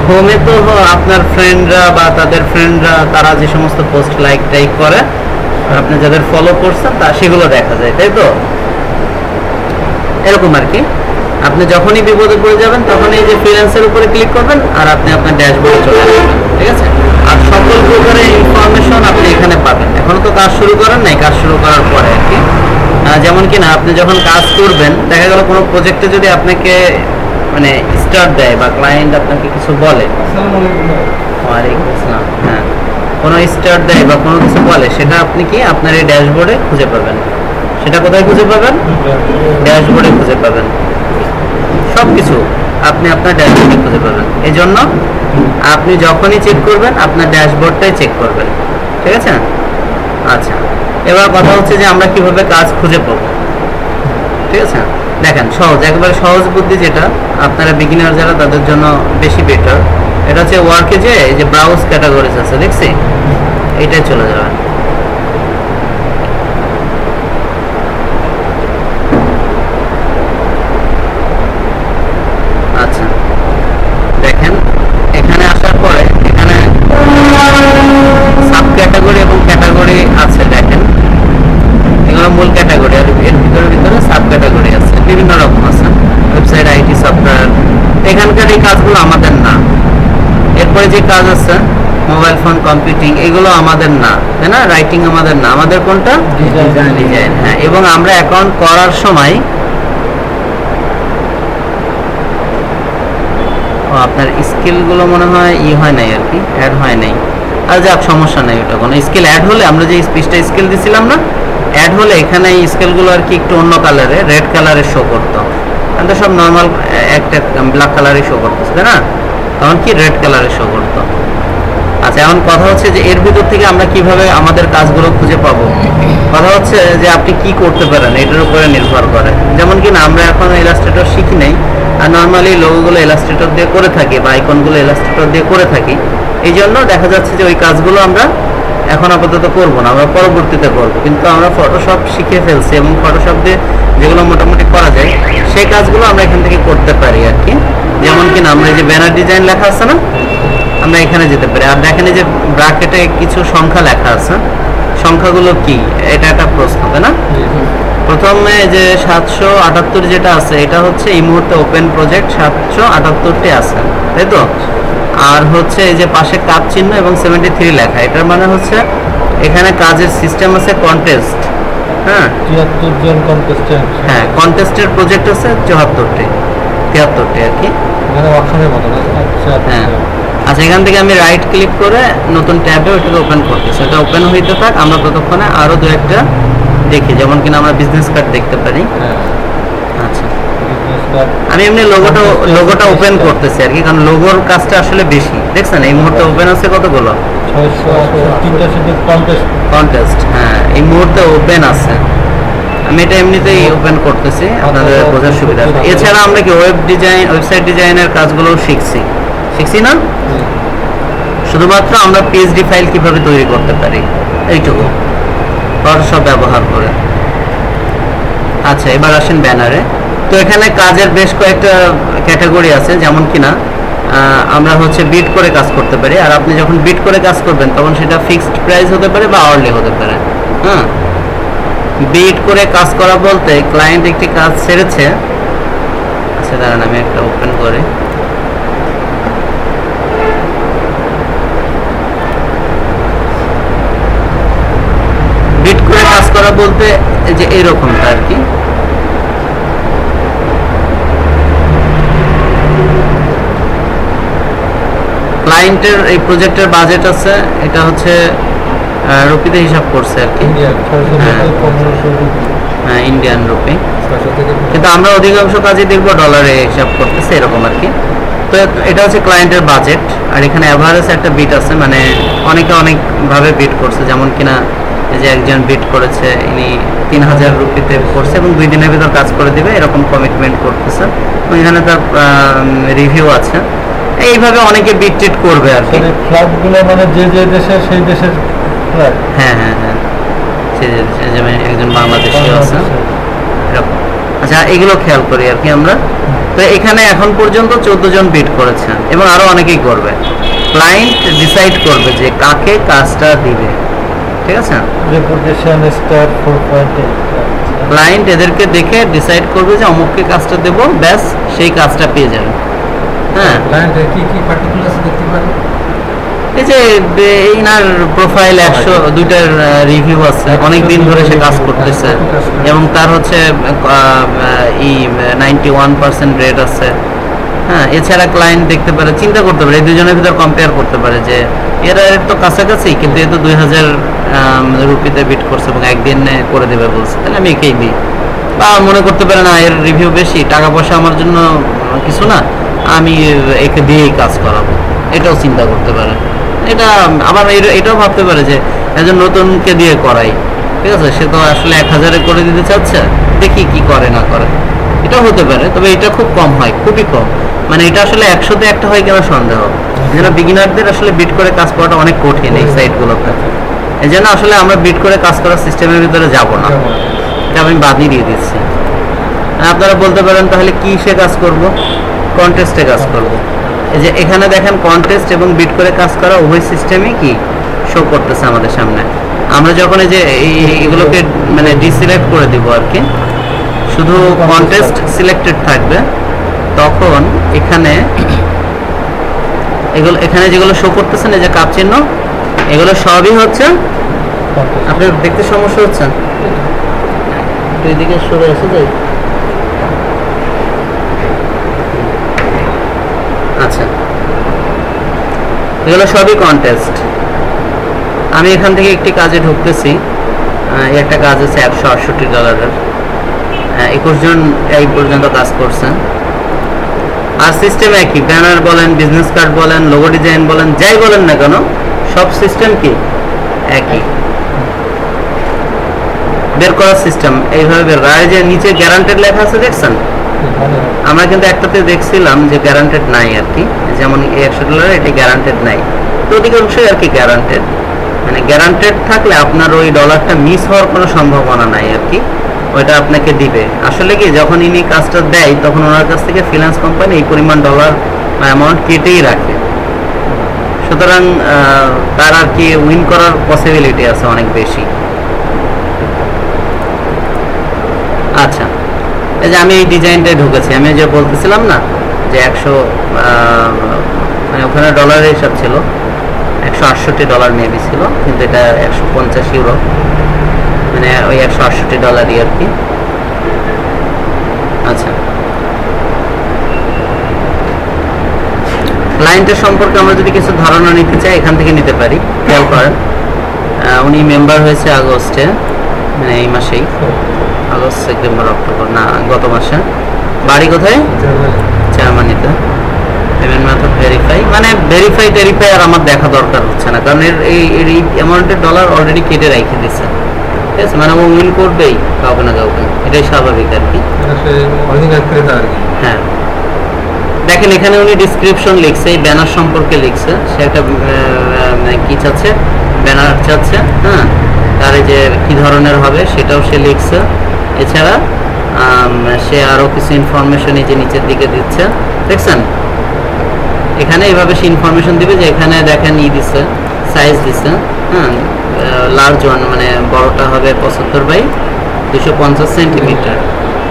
হোমে তো আপনার ফ্রেন্ডরা বা তাদের ফ্রেন্ডরা তারা যে সমস্ত পোস্ট লাইক টাইক করে, আপনি যাদের ফলো করছেন তা সেগুলো দেখা যায়, তাই তো? এরকম আর কি। আপনি যখনই বিপদে পড়ে যাবেন তখন এই যে ফ্রিল্যান্সের উপরে ক্লিক করবেন আর আপনি আপনার ড্যাশবোর্ডে চলে আসবেন, ঠিক আছে? আর সকল প্রকারের ইনফরমেশন আপনি এখানে পাবেন। এখনো তো কাজ শুরু করেন নাই, কাজ শুরু করার পরে আর কি। যেমন কি না, আপনি যখন কাজ করবেন, দেখা গেল কোনো প্রজেক্টে যদি আপনাকে মানে স্টার্ট দেয় বা ক্লায়েন্ট আপনাকে কিছু বলে, ওয়ালাইকুম আসসালাম, হ্যাঁ, কোনো স্টার্ট দেয় বা কোনো কিছু বলে, সেটা আপনি কি আপনার এই ড্যাশবোর্ডে খুঁজে পাবেন। সেটা কোথায় খুঁজে পাবেন? ড্যাশবোর্ডে খুঁজে পাবেন। সব কিছু আপনি আপনার ড্যাশবোর্ডে খুঁজে পাবেন। এই জন্য আপনি যখনই চেক করবেন আপনার ড্যাশবোর্ডটাই চেক করবেন, ঠিক আছে? আচ্ছা, এবার কথা হচ্ছে যে আমরা কিভাবে কাজ খুঁজে পাবো, ঠিক আছে? দেখেন, সহজ, একেবারে সহজ বুদ্ধি, যেটা আপনারা বিগিনার যারা তাদের জন্য বেশি বেটার। এটা হচ্ছে ওয়ার্কে যে এই যে ব্রাউজ ক্যাটাগরিজ আছে, দেখছি, এইটাই চলে যাবেন। আচ্ছা, দেখেন এখানে আসার পরে এখানে সাব ক্যাটাগরি এবং ক্যাটাগরি আছে। দেখেন এগুলো মূল ক্যাটাগরি, আর এর ভিতরে সাব ক্যাটাগরি আছে, বিভিন্ন রকম আছে। ওয়েবসাইট, আইটি, সফটওয়্যার, এখানকার এই কাজগুলো আমাদের না। এরপরে যে কাজ আছে মোবাইল ফোন, কম্পিউটিং, এগুলো আমাদের না, তাই না? রাইটিং আমাদের না, আমাদের কোনটা? ডিজাইন। হ্যাঁ, এবং আমরা অ্যাকাউন্ট করার সময় আপনার স্কিলগুলো মনে হয় হয় নাই আর কি, অ্যাড হয় নাই। আর যাক, সমস্যা নেই, ওটা কোনো স্কিল অ্যাড হলে, আমরা যে স্পিচটা স্কিল দিছিলাম না, অ্যাড হলে এখানে এই স্কিলগুলো আর কি একটু অন্য কালারে, রেড কালারে শো করতো। কারণ তো সব নর্মাল একটা ব্ল্যাক কালারে শো করতেছে, তাই না? তখন কি রেড কালারে শো করতো। আচ্ছা, এখন কথা হচ্ছে যে এর ভিতর থেকে আমরা কিভাবে আমাদের কাজগুলো খুঁজে পাবো। কথা হচ্ছে যে আপনি কি করতে পারেন এটার উপরে নির্ভর করে। যেমন কি না, আমরা এখন ইলাস্ট্রেটর শিখি নাই, আর নর্মালি লোগোগুলো ইলাস্ট্রেটর দিয়ে করে থাকি বা আইকনগুলো ইলাস্ট্রেটর দিয়ে করে থাকি। এই জন্য দেখা যাচ্ছে যে ওই কাজগুলো আমরা এখন আপাতত করব না, আমরা পরবর্তীতে করব। কিন্তু আমরা ফটোশপ শিখে ফেলছি এবং ফটোশপ দিয়ে যেগুলো মোটামুটি করা যায় সেই কাজগুলো আমরা এখান থেকে করতে পারি আর কি। যেমন কি না, আমরা এই যে ব্যানার ডিজাইন লেখা আছে না, আমরা এখানে যেতে পারি। আর দেখেন এই যে ব্র্যাকেটে কিছু সংখ্যা লেখা আছে, সংখ্যাগুলো কি? এটা একটা প্রশ্ন, তাই না? প্রথমে যে 778 যেটা আছে, এটা হচ্ছে এই মুহূর্তে ওপেন প্রজেক্ট 778টি আছে, তাই তো? আর হচ্ছে এই যে পাশে কাপ চিহ্ন এবং 73 লেখা, এটার মানে হচ্ছে এখানে কাজের সিস্টেম আছে কন্টেস্ট। হ্যাঁ, 73 জন কন্টেস্টেন্ট। হ্যাঁ, কন্টেস্টের প্রজেক্ট আছে 74টি, 73টি আর কি। মানে অপশনের মতো না? আচ্ছা, হ্যাঁ। আচ্ছা, এখান থেকে আমি রাইট ক্লিক করে নতুন ট্যাবে ওইটাকে ওপেন করতেছি। এটা ওপেন হইতে থাক, আমরা ততক্ষণে আরো দু একটা দেখি। যেমন কিনা আমরা বিজনেস কার্ড দেখতে পারি। আচ্ছা, আমি এমনি লোগোটা ওপেন করতেছি আর কি, কারণ লোগোর কাজটা আসলে বেশি। দেখছেন এই মুহূর্তে ওপেন আছে কতগুলো? 603টা শুধু কন্টেস্ট। হ্যাঁ, এই মুহূর্তে ওপেন আছে। আমি এটা এমনিতেই ওপেন করতেছি আপনাদের বোঝার সুবিধা। এছাড়া আমরা কি ওয়েবসাইট ডিজাইনের কাজগুলো শিখছি না? শুধুমাত্র আমরা পিএইচডি ফাইল কিভাবে তৈরি করতে পারি এইটুকু ফটোশপ ব্যবহার করে। আচ্ছা, এবার আসেন ব্যানারে। তো এখানে কাজের বেশ কয়েকটা ক্যাটাগরি আছে। যেমন কিনা আমরা হচ্ছে বিট করে কাজ করতে পারি। আর আপনি যখন বিট করে কাজ করবেন তখন সেটা ফিক্সড প্রাইস হতে পারে বা আওয়ারলি হতে পারে। হ্যাঁ, বিট করে কাজ করা বলতে ক্লায়েন্ট একটি কাজ ছেড়েছে। আচ্ছা দাঁড়ান, আমি একটা ওপেন করে বিট করে কাজ করা বলতে যে এরকমটা আর কি। ক্লায়েন্টের এই প্রজেক্টের বাজেট আছে, এটা হচ্ছে রুপিতে হিসাব করছে আর কি, ইন্ডিয়া 600 থেকে 1500 ইন্ডিয়ান রুপি, 600 থেকে কিন্তু আমরা অধিকাংশ কাজে দেখবো ডলারে হিসাব করতেছে এরকম আর কি। তো এটা হচ্ছে ক্লায়েন্টের বাজেট। আর এখানে অ্যাভারেজ একটা বিট আছে, মানে অনেকে অনেকভাবে বিট করছে, যেমন কিনা এই যে একজন বিট করেছে, ইনি 3000 রুপিতে করছে এবং 2 দিনের ভিতর কাজ করে দিবে এরকম কমিটমেন্ট করতেছে, এবং এখানে তার রিভিউ আছে। এইভাবে অনেকে বিট টিট করবে আর কি। ফ্ল্যাটগুলো মানে যে যে দেশে সেই দেশের ফ্ল্যাট। হ্যাঁ হ্যাঁ হ্যাঁ, যেমন একজন বাংলাদেশিও আছে এরকম। আচ্ছা, এগুলো খেয়াল করি আর কি আমরা। তো এখানে এখন পর্যন্ত 14 জন বিড করেছেন এবং আরো অনেকেই করবে। ক্লায়েন্ট ডিসাইড করবে যে কাকে কাজটা দিবে, ঠিক আছে? Reputation star 4.8। ক্লায়েন্ট এদেরকে দেখে ডিসাইড করবে যে অমুককে কাজটা দেব, ব্যাস সেই কাজটা পেয়ে যাবে। হ্যাঁ, ক্লায়েন্টের কি কি পার্টিকুলার্স দেখতে পারে? এই যে ইনার প্রোফাইল 102টার রিভিউ আছে, অনেক দিন ধরে সে কাজ করতেছে এবং তার হচ্ছে 91% রেট আছে। হ্যাঁ, এছাড়া ক্লায়েন্ট দেখতে পারে, চিন্তা করতে পারে, এই দুজনের ভিতর কম্পেয়ার করতে পারে যে এরা তো কাছাকাছি, কিন্তু এ তো 2000 রুপিতে বিট করছে এবং একদিন করে দেবে বলছে, তাহলে আমি একেই দিই। বা মনে করতে পারে না, এর রিভিউ বেশি, টাকা পয়সা আমার জন্য কিছু না, আমি একে দিয়েই কাজ করাবো, এটাও চিন্তা করতে পারে। এটা আবার এটাও ভাবতে পারে যে একজন নতুনকে দিয়ে করাই, ঠিক আছে, সে তো আসলে 1000-এ করে দিতে চাচ্ছে, দেখি কি করে না করে, এটাও হতে পারে। তবে এটা খুব কম হয়, খুবই কম, মানে এটা আসলে 100-তে একটা হয় কিনা সন্দেহ। এই জন্য বিগিনারদের আসলে বিট করে কাজ করাটা অনেক কঠিন এই সাইটগুলোতে। এই জন্য আসলে আমরা বিট করে কাজ করার সিস্টেমের ভিতরে যাব না, এটা আমি বাদই দিয়ে দিচ্ছি। আপনারা বলতে পারেন তাহলে কি সে কাজ করব? কন্টেস্টে কাজ করব। এই যে এখানে দেখেন কন্টেস্ট এবং বিট করে কাজ করা উভয় সিস্টেমই কি শো করতেছে আমাদের সামনে। আমরা যখন এই যে এগুলোকে মানে ডিসিলেক্ট করে দিব আর কি, শুধু কন্টেস্ট সিলেক্টেড থাকবে, তখন এখানে এখানে যেগুলো শো করতেছেন এই যে কাপ চিহ্ন, এগুলো সবই হচ্ছে, আপনার দেখতে সমস্যা হচ্ছে, একটু এদিকে সরে আসে যাই। আচ্ছা, এগুলো সবই কন্টেস্ট। আমি এখান থেকে একটি কাজে ঢুকতেছি, একটা কাজ আছে $168, 21 জন এই পর্যন্ত কাজ করছেন। আর সিস্টেম একই, ব্যানার বলেন, বিজনেস কার্ড বলেন, লোগো ডিজাইন বলেন, যাই বলেন না কেন, সব সিস্টেম কি একই। বের করার সিস্টেম এইভাবে বের করা। যে নিচে গ্যারান্টেড লেখা আছে দেখছেন, আমরা কিন্তু একটাতে দেখছিলাম যে গ্যারান্টেড নাই আর কি, যেমন $100 এটা গ্যারান্টেড নাই, তো অধিকাংশই আর কি গ্যারান্টেড। মানে গ্যারান্টেড থাকলে আপনার ওই ডলারটা মিস হওয়ার কোনো সম্ভাবনা নাই আর কি, ওইটা আপনাকে দিবে। আসলে কি যখন ইনি কাজটা দেয় তখন ওনার কাছ থেকে ফ্রিল্যান্স কোম্পানি এই পরিমাণ ডলার অ্যামাউন্ট কেটেই রাখে, সুতরাং তার আর কি উইন করার পসিবিলিটি আছে অনেক বেশি। আচ্ছা, এই যে আমি এই ডিজাইনটায় ঢুকেছি, আমি যে বলতেছিলাম না যে 100 মানে ওখানে ডলারের হিসাব ছিল $168 মেবি ছিল, কিন্তু এটা €150, মানে ওই $168 আর কি। আচ্ছা, ক্লায়েন্টের সম্পর্কে আমরা যদি কিছু ধারণা নিতে চাই এখান থেকে নিতে পারি। খেয়াল করেন, উনি মেম্বার হয়েছে আগস্টে, মানে এই মাসেই, আগস্ট, সেপ্টেম্বর, অক্টোবর, না গত মাসে। বাড়ি কোথায়? জার্মানিতে। পেমেন্ট মেথড ভেরিফাই, মানে ভেরিফাই টেরিফাই আর আমার দেখা দরকার হচ্ছে না, কারণ এই অ্যামাউন্টের ডলার অলরেডি কেটে রেখে দিচ্ছে, ঠিক আছে, মানে ও উইন করবেই কাউকে না কাউকে, এটাই স্বাভাবিক আর কি। হ্যাঁ, দেখেন এখানে উনি ডিসক্রিপশন লিখছে, এই ব্যানার সম্পর্কে লিখছে, সে একটা কি চাচ্ছে, ব্যানার চাচ্ছে। হ্যাঁ, তার এই যে কি ধরনের হবে সেটাও সে লিখছে। এছাড়া সে আরো কিছু ইনফরমেশন এই যে নিচের দিকে দিচ্ছে, দেখছেন এখানে এইভাবে সে ইনফরমেশন দিবে যে এখানে দেখেন দিচ্ছে, সাইজ দিচ্ছে। হ্যাঁ, লার্জ ওয়ান মানে বড়টা হবে 75/250 সেন্টিমিটার।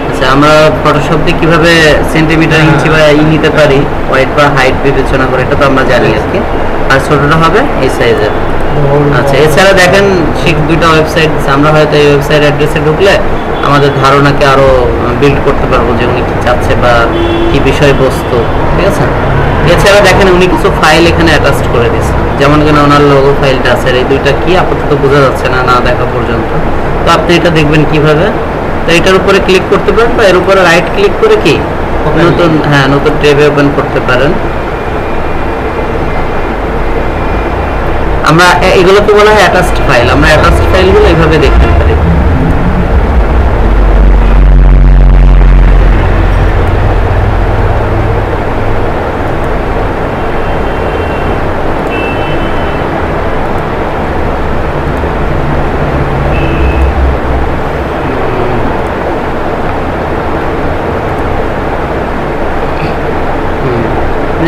আচ্ছা, আমরা ফটোশপ দিয়ে কিভাবে সেন্টিমিটার, ইঞ্চি বা নিতে পারি, ওয়েট বা হাইট বিবেচনা করে, এটা তো আমরা জানি আর কি। আর ছোটটা হবে এই সাইজের। আচ্ছা, এছাড়া দেখেন ঠিক 2টা ওয়েবসাইট, আমরা হয়তো এই ওয়েবসাইট অ্যাড্রেসে ঢুকলে আমাদের ধারণাকে আরো বিল্ড করতে পারবো যে উনি কি চাচ্ছে বা কি বিষয়বস্তু, ঠিক আছে। এছাড়া দেখেন উনি কিছু ফাইল এখানে অ্যাটাচ করে দিয়েছেন, যেমন কিনা ওনার লোগো ফাইলটা আছে। এই দুইটা কি আপাতত বোঝা যাচ্ছে না না দেখা পর্যন্ত। তো আপনি এটা দেখবেন কিভাবে, তো এটার উপরে ক্লিক করতে পারেন বা এর উপরে রাইট ক্লিক করে কি নতুন নতুন ট্যাবে ওপেন করতে পারেন। আমরা এগুলোকে বলা হয় অ্যাটাচড ফাইল। আমরা অ্যাটাচড ফাইলগুলো এইভাবে দেখতে পারি।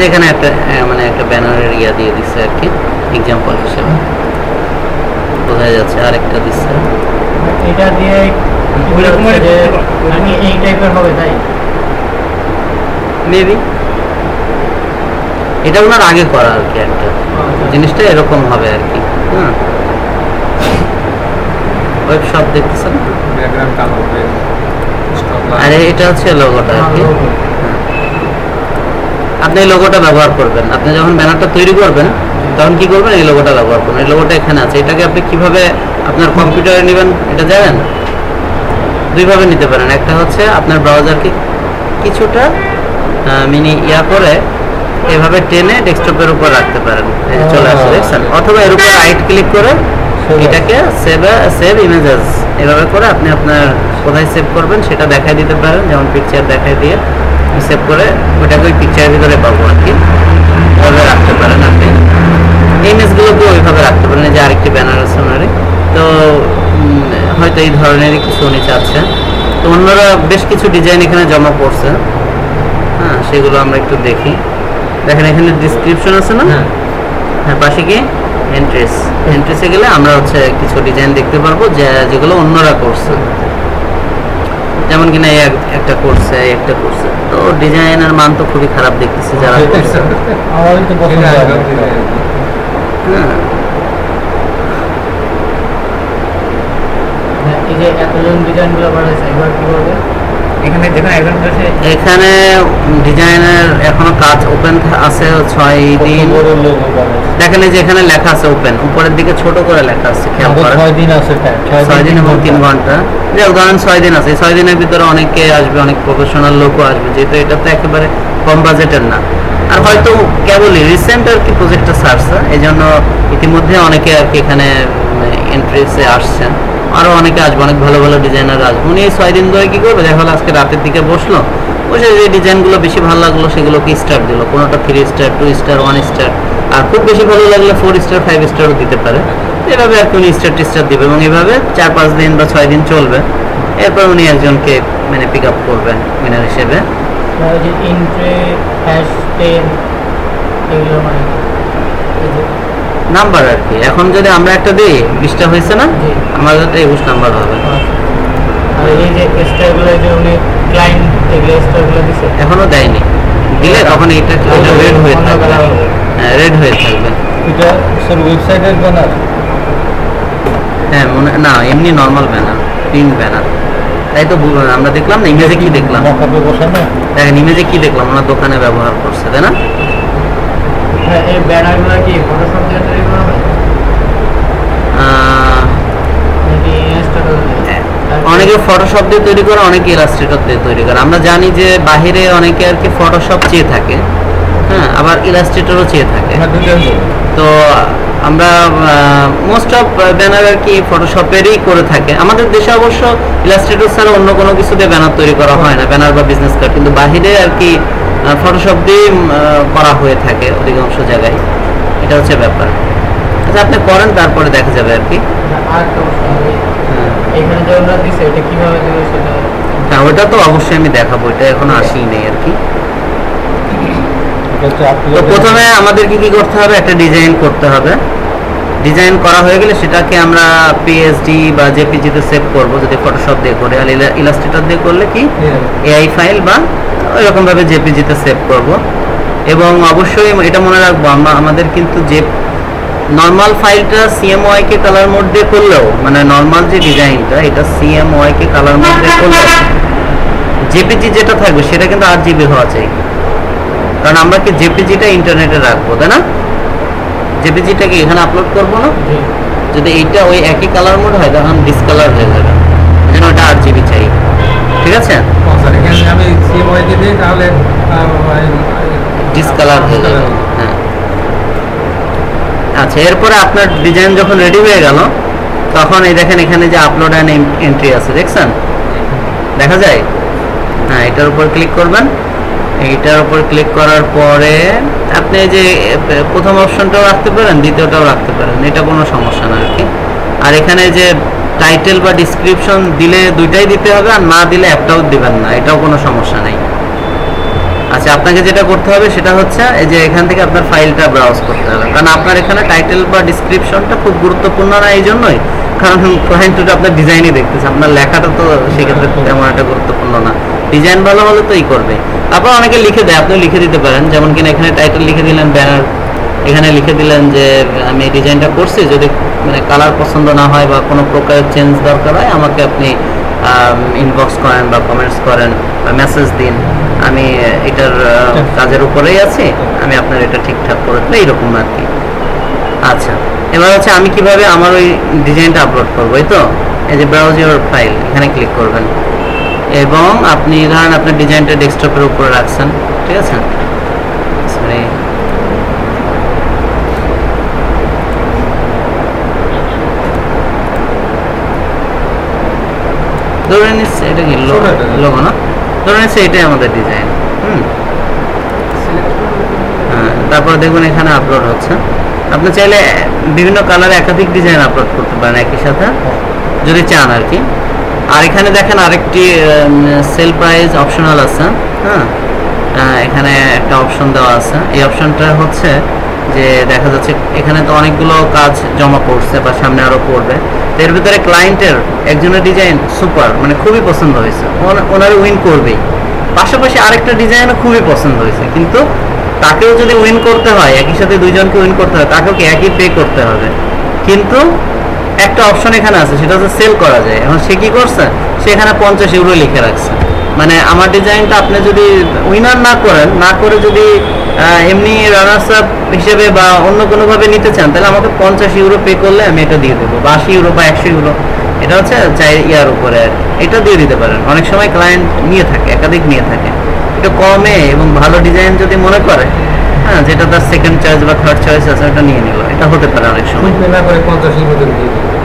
যেখানে একটা মানে একটা ব্যানারের ইয়া দিয়ে দিচ্ছে আর কি, এক্সাম্পল হিসেবে বোঝা যাচ্ছে। আর একটা দিচ্ছে এটা দিয়ে আমি এই টাইপের হবে তাই মেবি এটা ওনার আগে করা আর কি, একটা জিনিসটা এরকম হবে আর কি। হ্যাঁ, ওয়েব শপ দেখতেছেন, আরে এটা হচ্ছে লোগোটা আর কি। আপনি এই লোগোটা ব্যবহার করবেন, আপনি যখন ব্যানারটা তৈরি করবেন তখন কি করবেন, এই লোগোটা ব্যবহার করবেন। এই লোগোটা এখানে আছে, এটাকে আপনি কিভাবে আপনার কম্পিউটারে নেবেন এটা জানেন? দুইভাবে নিতে পারেন। একটা হচ্ছে আপনার ব্রাউজারকে কিছুটা মিনি ইয়া করে এভাবে টেনে ডেস্কটপের উপর রাখতে পারেন, চলে আসে দেখছেন। অথবা এর উপর রাইট ক্লিক করে এটাকে সেভ ইমেজেস এভাবে করে আপনি আপনার কোথায় সেভ করবেন সেটা দেখাই দিতে পারেন, যেমন পিকচার দেখাই দিয়ে সেভ করে ওইটাকে ওই পিকচারের ভিতরে পাবো আর কি, ওইভাবে রাখতে পারেন। আপনি ইমেজগুলোকে ওইভাবে রাখতে পারেন। যে আরেকটি ব্যানার আছে ওনারই, তো হয়তো এই ধরনেরই কিছু উনি চাচ্ছেন। তো অন্যরা বেশ কিছু ডিজাইন এখানে জমা পড়ছে, হ্যাঁ সেগুলো আমরা একটু দেখি। দেখেন এখানে ডিসক্রিপশন আছে না, হ্যাঁ পাশে কি এন্ট্রিসে গেলে আমরা হচ্ছে কিছু ডিজাইন দেখতে পারবো যেগুলো অন্যরা করছে, যেমন কিনা একটা করছে একটা করছে। তো ডিজাইনের মান তো খুবই খারাপ দেখতেছি যারা করছে। আমারই তো পছন্দ হয়। হ্যাঁ, এই যে এতজন ডিজাইনগুলো বানাইছে এবার কি করবে? এখানে যেখানে একজন আছে এখানে ডিজাইনের এখনো কাজ ওপেন আছে 6 দিন। দেখেন এই যে এখানে লেখা আছে ওপেন, উপরের দিকে ছোট করে লেখা আছে, খেয়াল করেন 6 দিন আছে, 6 দিন এবং 3 ঘন্টা। যে উদাহরণ 6 দিন আছে, 6 দিনের ভিতরে অনেকে আসবে, অনেক প্রফেশনাল লোকও আসবে, যেহেতু এটা তো একেবারে কম বাজেটের না। আর হয়তো কেবলই রিসেন্ট আর কি প্রজেক্টটা ছাড়ছে, এই জন্য ইতিমধ্যে অনেকে আর কি এখানে এন্ট্রিসে আসছেন, আরও অনেকে আসবে, অনেক ভালো ভালো ডিজাইনার আসবে। উনি এই 6 দিন ধরে কি করবে, দেখা হলো আজকে রাতের দিকে বসলো, বসে যে ডিজাইনগুলো বেশি ভালো লাগলো সেগুলোকে স্টার দিল, কোনোটা 3 স্টার 2 স্টার 1 স্টার, আর খুব বেশি ভালো লাগলে 4 স্টার 5 স্টারও দিতে পারে। এভাবে আর কি উনি স্টার টিস্টার দিবে এবং এভাবে 4-5 দিন বা 6 দিন চলবে। এরপর উনি একজনকে মানে পিক আপ করবেন উইনার হিসেবে। যে ইন্ট্রি #10 এগুলো মানে নাম্বার আর কি। এখন যদি আমরা একটা দিই 20টা হয়েছে না, জি। আমাদের 21 নাম্বার হবে। আর এই যে স্টারগুলো যে উনি ক্লায়েন্ট এগুলো স্টারগুলো দিছে এখনো দেয়নি, দিলে তখন এটা রেড হয়ে থাকবে, হ্যাঁ রেড হয়ে থাকবে। এটা স্যার ওয়েবসাইটের ব্যানার? হ্যাঁ না, এমনি নর্মাল ব্যানার, প্রিন্ট ব্যানার। তাই তো আমরা দেখলাম না ইমেজে কি দেখলাম, মকাপে বসানো। দেখেন ইমেজে কি দেখলাম, ওনার দোকানে ব্যবহার করছে, তাই না? হ্যাঁ, এই ব্যানারগুলো কি ফটোশপ দিয়ে তৈরি করা হয় নাকি ইনস্টাগ্রাম? অনেকে ফটোশপ দিয়ে তৈরি করে, অনেকে ইলাস্ট্রেটর দিয়ে তৈরি করে। আমরা জানি যে বাহিরে অনেকে আর কি ফটোশপ চেয়ে থাকে, হ্যাঁ, আবার ইলাস্ট্রেটরও চেয়ে থাকে। তো আমরা মোস্ট অফ ব্যানার আর কি ফটোশপেরই করে থাকে। আমাদের দেশে অবশ্য ইলাস্ট্রেটর ছাড়া অন্য কোনো কিছু দিয়ে ব্যানার তৈরি করা হয় না, ব্যানার বা বিজনেস কার্ড, কিন্তু বাহিরে আর কি ফটোশপ দিয়ে করা হয়ে থাকে অধিকাংশ জায়গায়। এটা হচ্ছে ব্যাপার। আচ্ছা আপনি করেন, তারপরে দেখা যাবে আর কি। আর তো এখানে যে আমরা দিছে এটা কিভাবে দিবে সেটা হ্যাঁ, ওটা তো অবশ্যই আমি দেখাবো, এটা এখনো আসেই নেই আর কি। তো প্রথমে আমাদেরকে কি করতে হবে, একটা ডিজাইন করতে হবে। ডিজাইন করা হয়ে গেলে সেটাকে আমরা পিএসডি বা জেপিজিতে সেভ করব যদি ফটোশপ দিয়ে করে, আর ইলাস্ট্রেটর দিয়ে করলে কি এআই ফাইল বা ওইরকম ভাবে জেপিজিতে সেভ করব। এবং অবশ্যই এটা মনে রাখবো, আমাদের কিন্তু যে নর্মাল ফাইলটা সিএমওয়াই কে কালার মোড দিয়ে করলেও, মানে নর্মাল যে ডিজাইনটা এটা সিএমওয়াই কে কালার মোড দিয়ে করলেও জেপিজি যেটা থাকবে সেটা কিন্তু 8 জিবি হওয়া চাই। কারণ আমরা কি জেপিজিটা ইন্টারনেটে রাখবো, তাই না? জেপিজিটাকে এখানে আপলোড করবো না? যদি এইটা ওই একই কালার মোড হয় তখন ডিসকালার হয়ে যাবে, এই জন্য ওটা 8 জিবি চাই। ঠিক আছে, স্যার এখানে আমি সিএমওয়াই কে দিই তাহলে ডিসকালার হয়ে যাবে। হ্যাঁ, আচ্ছা, এরপরে আপনার ডিজাইন যখন রেডি হয়ে গেল তখন এই দেখেন এখানে যে আপলোড অ্যান্ড এন্ট্রি আছে, দেখছেন? দেখা যায়? হ্যাঁ, এটার উপর ক্লিক করবেন। এইটার উপর ক্লিক করার পরে আপনি এই যে প্রথম অপশনটাও রাখতে পারেন, দ্বিতীয়টাও রাখতে পারেন, এটা কোনো সমস্যা না আর কি। আর এখানে যে টাইটেল বা ডিসক্রিপশন দিলে দুইটাই দিতে হবে, আর না দিলে একটাও দিবেন না, এটাও কোনো সমস্যা নাই। আচ্ছা, আপনাকে যেটা করতে হবে সেটা হচ্ছে এই যে এখান থেকে আপনার ফাইলটা ব্রাউজ করতে হবে, কারণ আপনার এখানে টাইটেল বা ডিসক্রিপশনটা খুব গুরুত্বপূর্ণ না এই জন্যই, কারণ ক্লায়েন্ট তো আপনার ডিজাইনই দেখতেছে, আপনার লেখাটা তো সেক্ষেত্রে তেমন একটা গুরুত্বপূর্ণ না। ডিজাইন ভালো হলে তো এই করবে। তারপর অনেকে লিখে দেয়, আপনি লিখে দিতে পারেন, যেমন কিনা এখানে টাইটেল লিখে দিলেন ব্যানার, এখানে লিখে দিলেন যে আমি এই ডিজাইনটা করছি, যদি মানে কালার পছন্দ না হয় বা কোনো প্রকারের চেঞ্জ দরকার হয় আমাকে আপনি ইনবক্স করেন বা কমেন্টস করেন বা মেসেজ দিন, আমি এটার কাজের উপরেই আছি, আমি আপনার এটা ঠিকঠাক করে দিলে, এইরকম আর কি। আচ্ছা, এবার হচ্ছে আমি কিভাবে আমার ওই ডিজাইনটা আপলোড করবো, এই তো এই যে ব্রাউজ ইওর ফাইল এখানে ক্লিক করবেন এবং আপনি ধরেন আপনার ডিজাইনটা ডেস্কটপের উপরে রাখছেন, ঠিক আছে? সরি, ধরে নিচ্ছে এটা কি লোগো না, ধরে নিচ্ছে এটাই আমাদের ডিজাইন। হ্যাঁ, তারপর দেখুন এখানে আপলোড হচ্ছে। আপনি চাইলে বিভিন্ন কালারে একাধিক ডিজাইন আপলোড করতে পারেন একই সাথে যদি চান আর কি। আর এখানে দেখেন আরেকটি সেল প্রাইস অপশনাল আছে। হ্যাঁ, এখানে একটা অপশন দেওয়া আছে, এই অপশনটা হচ্ছে যে দেখা যাচ্ছে এখানে তো অনেকগুলো কাজ জমা পড়ছে বা সামনে আরো পড়বে, এর ভিতরে ক্লায়েন্টের একজনের ডিজাইন সুপার, মানে খুবই পছন্দ হয়েছে, ওনার উইন করবেই, পাশাপাশি আরেকটা ডিজাইনও খুবই পছন্দ হয়েছে, কিন্তু তাকেও যদি উইন করতে হয়, একই সাথে দুইজনকে উইন করতে হয়, তাকেও কি একই পে করতে হবে। কিন্তু একটা অপশন এখানে আছে, সেটা হচ্ছে সেল করা যায়। এখন সে কি করছে, সে এখানে 50 ইউরো লিখে রাখছে, মানে আমার ডিজাইনটা আপনি যদি উইনার না করেন, না করে যদি এমনি রানার্স আপ হিসেবে বা অন্য কোনোভাবে নিতে চান, তাহলে আমাকে 50 ইউরো পে করলে আমি এটা দিয়ে দেবো, বা 80 ইউরো বা 100 ইউরো, এটা হচ্ছে চাই ইয়ার উপরে এটা দিয়ে দিতে পারেন। অনেক সময় ক্লায়েন্ট নিয়ে থাকে, একাধিক নিয়ে থাকে, এটা কমে এবং ভালো ডিজাইন যদি মনে করে, হ্যাঁ, যেটা তার সেকেন্ড চয়েস বা থার্ড চয়েস আছে ওটা নিয়ে নিল, এটা হতে পারে অনেক সময়।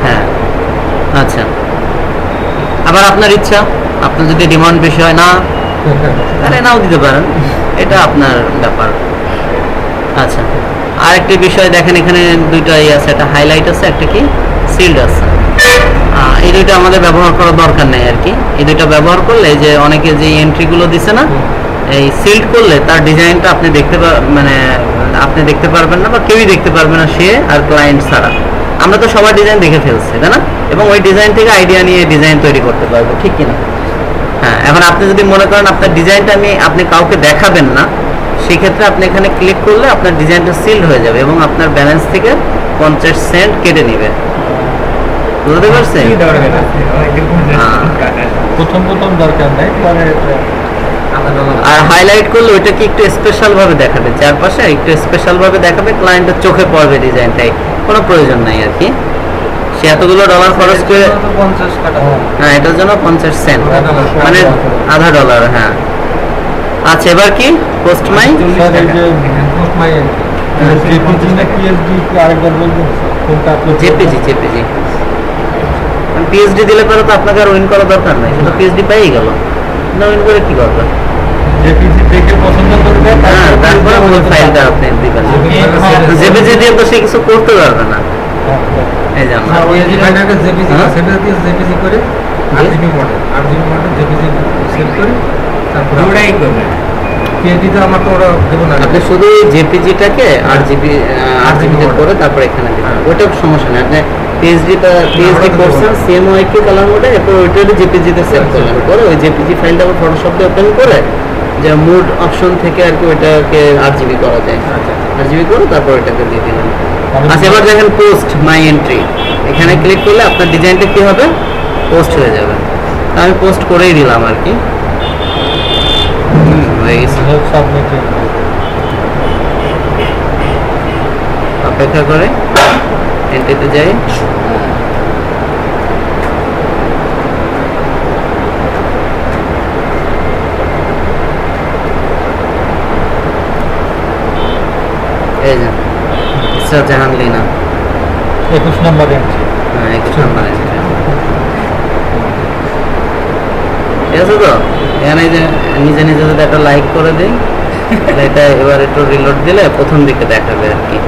হ্যাঁ, আচ্ছা, আবার আপনার ইচ্ছা, আপনার যদি ডিমান্ড বেশি হয় না তাহলে নাও দিতে পারেন, এটা আপনার ব্যাপার। আচ্ছা, আরেকটি বিষয় দেখেন এখানে দুইটা আছে, একটা হাইলাইট আছে, একটা কি সিল্ড আছে। এই দুইটা আমাদের ব্যবহার করার দরকার নেই আর কি। এই দুইটা ব্যবহার করলে যে অনেকে যে এন্ট্রিগুলো দিছে না, এই সিল্ড করলে তার ডিজাইনটা আপনি আপনি দেখতে পারবেন না বা কেউই দেখতে পারবে না, সে আর ক্লায়েন্ট ছাড়া। আমরা তো সবার ডিজাইন দেখে ফেলছি, তাই না? এবং ওই ডিজাইন থেকে আইডিয়া নিয়ে ডিজাইন তৈরি করতে পারবো, ঠিক কিনা? হ্যাঁ, এখন আপনি যদি মনে করেন আপনার ডিজাইনটা আপনি কাউকে দেখাবেন না, সেক্ষেত্রে আপনি এখানে ক্লিক করলে আপনার ডিজাইনটা সিল্ড হয়ে যাবে এবং আপনার ব্যালেন্স থেকে 50 সেন্ট কেটে নেবে। বুঝতে পারছেন? প্রথম দরকার নেই, পরে আর হাইলাইট করলে ওইটাকে একটু স্পেশাল ভাবে দেখাবে, চারপাশে একটু স্পেশাল ভাবে দেখাবে, ক্লায়েন্টের চোখে পড়বে ডিজাইনটাই, কোনো প্রয়োজন নাই আর কি। সে এতগুলো ডলার খরচ করে, হ্যাঁ, এটার জন্য 50 সেন্ট, মানে $0.50। হ্যাঁ, আচ্ছা, এবার কি পোস্ট মাই জেপিজি পিএইচডি দিলে পরে তো আপনাকে আর উইন করার দরকার নাই, শুধু পিএইচডি পেয়েই গেল, না উইন করে কি করবে? জেপিজি দেখে পছন্দ করবে, হ্যাঁ, তারপরে ওই ফাইলটা আপনি দিবেন। জেপিজি দিয়ে তো সে কিছু করতে পারবে না, এই জন্য জেপিজি করে আরজিবি মডেল জেপিজি সেভ করে তারপরে ওটাই করবে। পিএইচডিতে আমার তো ওরা দেবো না, আপনি শুধু জেপিজিটাকে আরজিবিতে করে তারপরে এখানে দিবেন, ওটা সমস্যা নেই। আপনি পিএইচডি করছেন সিএমওয়াইকে কালার মোডে, এরপর ওইটা জেপিজিতে সেভ করলেন, করে ওই জেপিজি ফাইলটা ফটোশপ দিয়ে ওপেন করে যে মুড অপশন থেকে আর কি ওইটাকে আরজিবি করা যায়, আরজিবি করে তারপর ওইটাকে দিয়ে দিলেন। আচ্ছা, এবার দেখেন পোস্ট মাই এন্ট্রি, এখানে ক্লিক করলে আপনার ডিজাইনটা কি হবে, পোস্ট হয়ে যাবে। আমি পোস্ট করেই দিলাম আর কি, হয়ে গেছে। অপেক্ষা করে এন্ট্রিতে যাই। এই যে ইসরাত জাহান লিনা 21 নম্বর এন্ট্রি। হ্যাঁ 21 নম্বর এন্ট্রি। ঠিক আছে তো, এখানে যে নিজে নিজে যদি একটা লাইক করে দিই তাহলে এটা এবার একটু রিলোড দিলে প্রথম দিকে দেখাবে আর কি।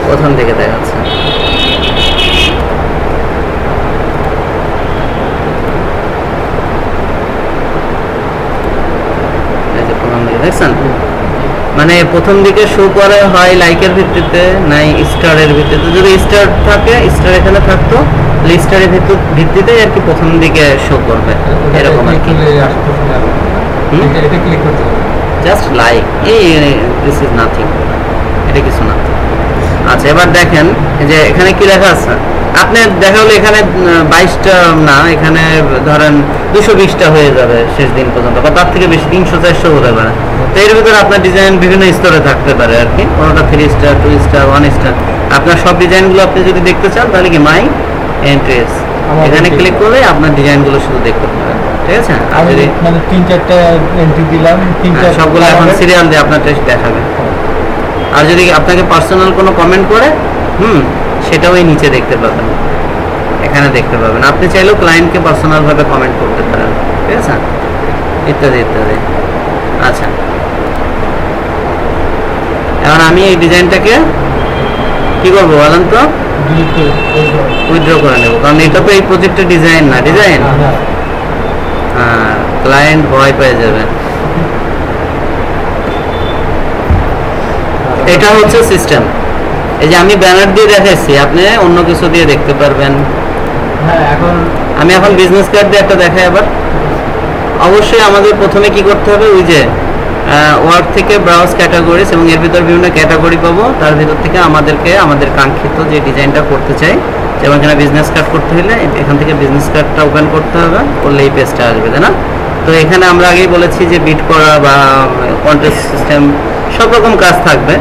প্রথম দিকে দেখাচ্ছে। এই যে প্রথম দিকে দেখছেন, মানে প্রথম দিকে শো করে হয় লাইকের ভিত্তিতে নাই স্টারের ভিত্তিতে। যদি স্টার থাকে, স্টার এখানে থাকতো, স্টারের ভিত্তিতে আর কি প্রথম দিকে শো করবে এরকম আর কি। এটা ক্লিক করতে হবে, জাস্ট লাইক, এই দিস ইজ নাথিং, এটা কিছু না। আচ্ছা এবার দেখেন যে এখানে কি লেখা আছে। আপনি দেখা হলো এখানে 22টা না, এখানে ধরেন 220টা হয়ে যাবে শেষ দিন পর্যন্ত, বা তার থেকে বেশি 300-400 হতে পারে। তো এর ভিতরে আপনার ডিজাইন বিভিন্ন স্তরে থাকতে পারে আর কি, কোনোটা 3 স্টার, 2 স্টার, 1 স্টার। আপনার সব ডিজাইনগুলো আপনি যদি দেখতে চান তাহলে কি মাই এন্ট্রিস এখানে ক্লিক করলে আপনার ডিজাইনগুলো শুধু দেখতে পারেন। ঠিক আছে, আর যদি মানে 3-4টা এন্ট্রি দিলাম, 3-4 সবগুলো এখন সিরিয়াল দিয়ে আপনার টেস্ট দেখাবে। আর যদি আপনাকে পার্সোনাল কোনো কমেন্ট করে সেটাও এই নিচে দেখতে পাবেন, এখানে দেখতে পাবেন। আপনি চাইলেও ক্লায়েন্টকে পার্সোনাল ভাবে কমেন্ট করতে পারেন। ঠিক আছে, ইত্যাদি ইত্যাদি। আচ্ছা এখন আমি এই ডিজাইনটাকে কি করবো বলেন তো, উইথড্র করে নেব, কারণ এটা তো এই প্রজেক্টের ডিজাইন না। ডিজাইন হ্যাঁ, ক্লায়েন্ট ভয় পেয়ে যাবে। এটা হচ্ছে সিস্টেম। এই যে আমি ব্যানার দিয়ে দেখাইছি, আপনি অন্য কিছু দিয়ে দেখতে পারবেন। হ্যাঁ এখন আমি এখন বিজনেস কার্ড দিয়ে একটা দেখাই। আবার অবশ্যই আমাদের প্রথমে কি করতে হবে, ওই যে ওয়ার্ড থেকে ব্রাউজ ক্যাটাগরিজ, এবং এর ভিতর বিভিন্ন ক্যাটাগরি পাবো, তার ভিতর থেকে আমাদের কাঙ্ক্ষিত যে ডিজাইনটা করতে চাই, যেমন এখানে বিজনেস কার্ড করতে হলে এখান থেকে বিজনেস কার্ডটা ওপেন করতে হবে, করলে এই পেজটা আসবে, তাই না? তো এখানে আমরা আগেই বলেছি যে বিট করা বা কন্টেস্ট সিস্টেম সব রকম কাজ থাকবে,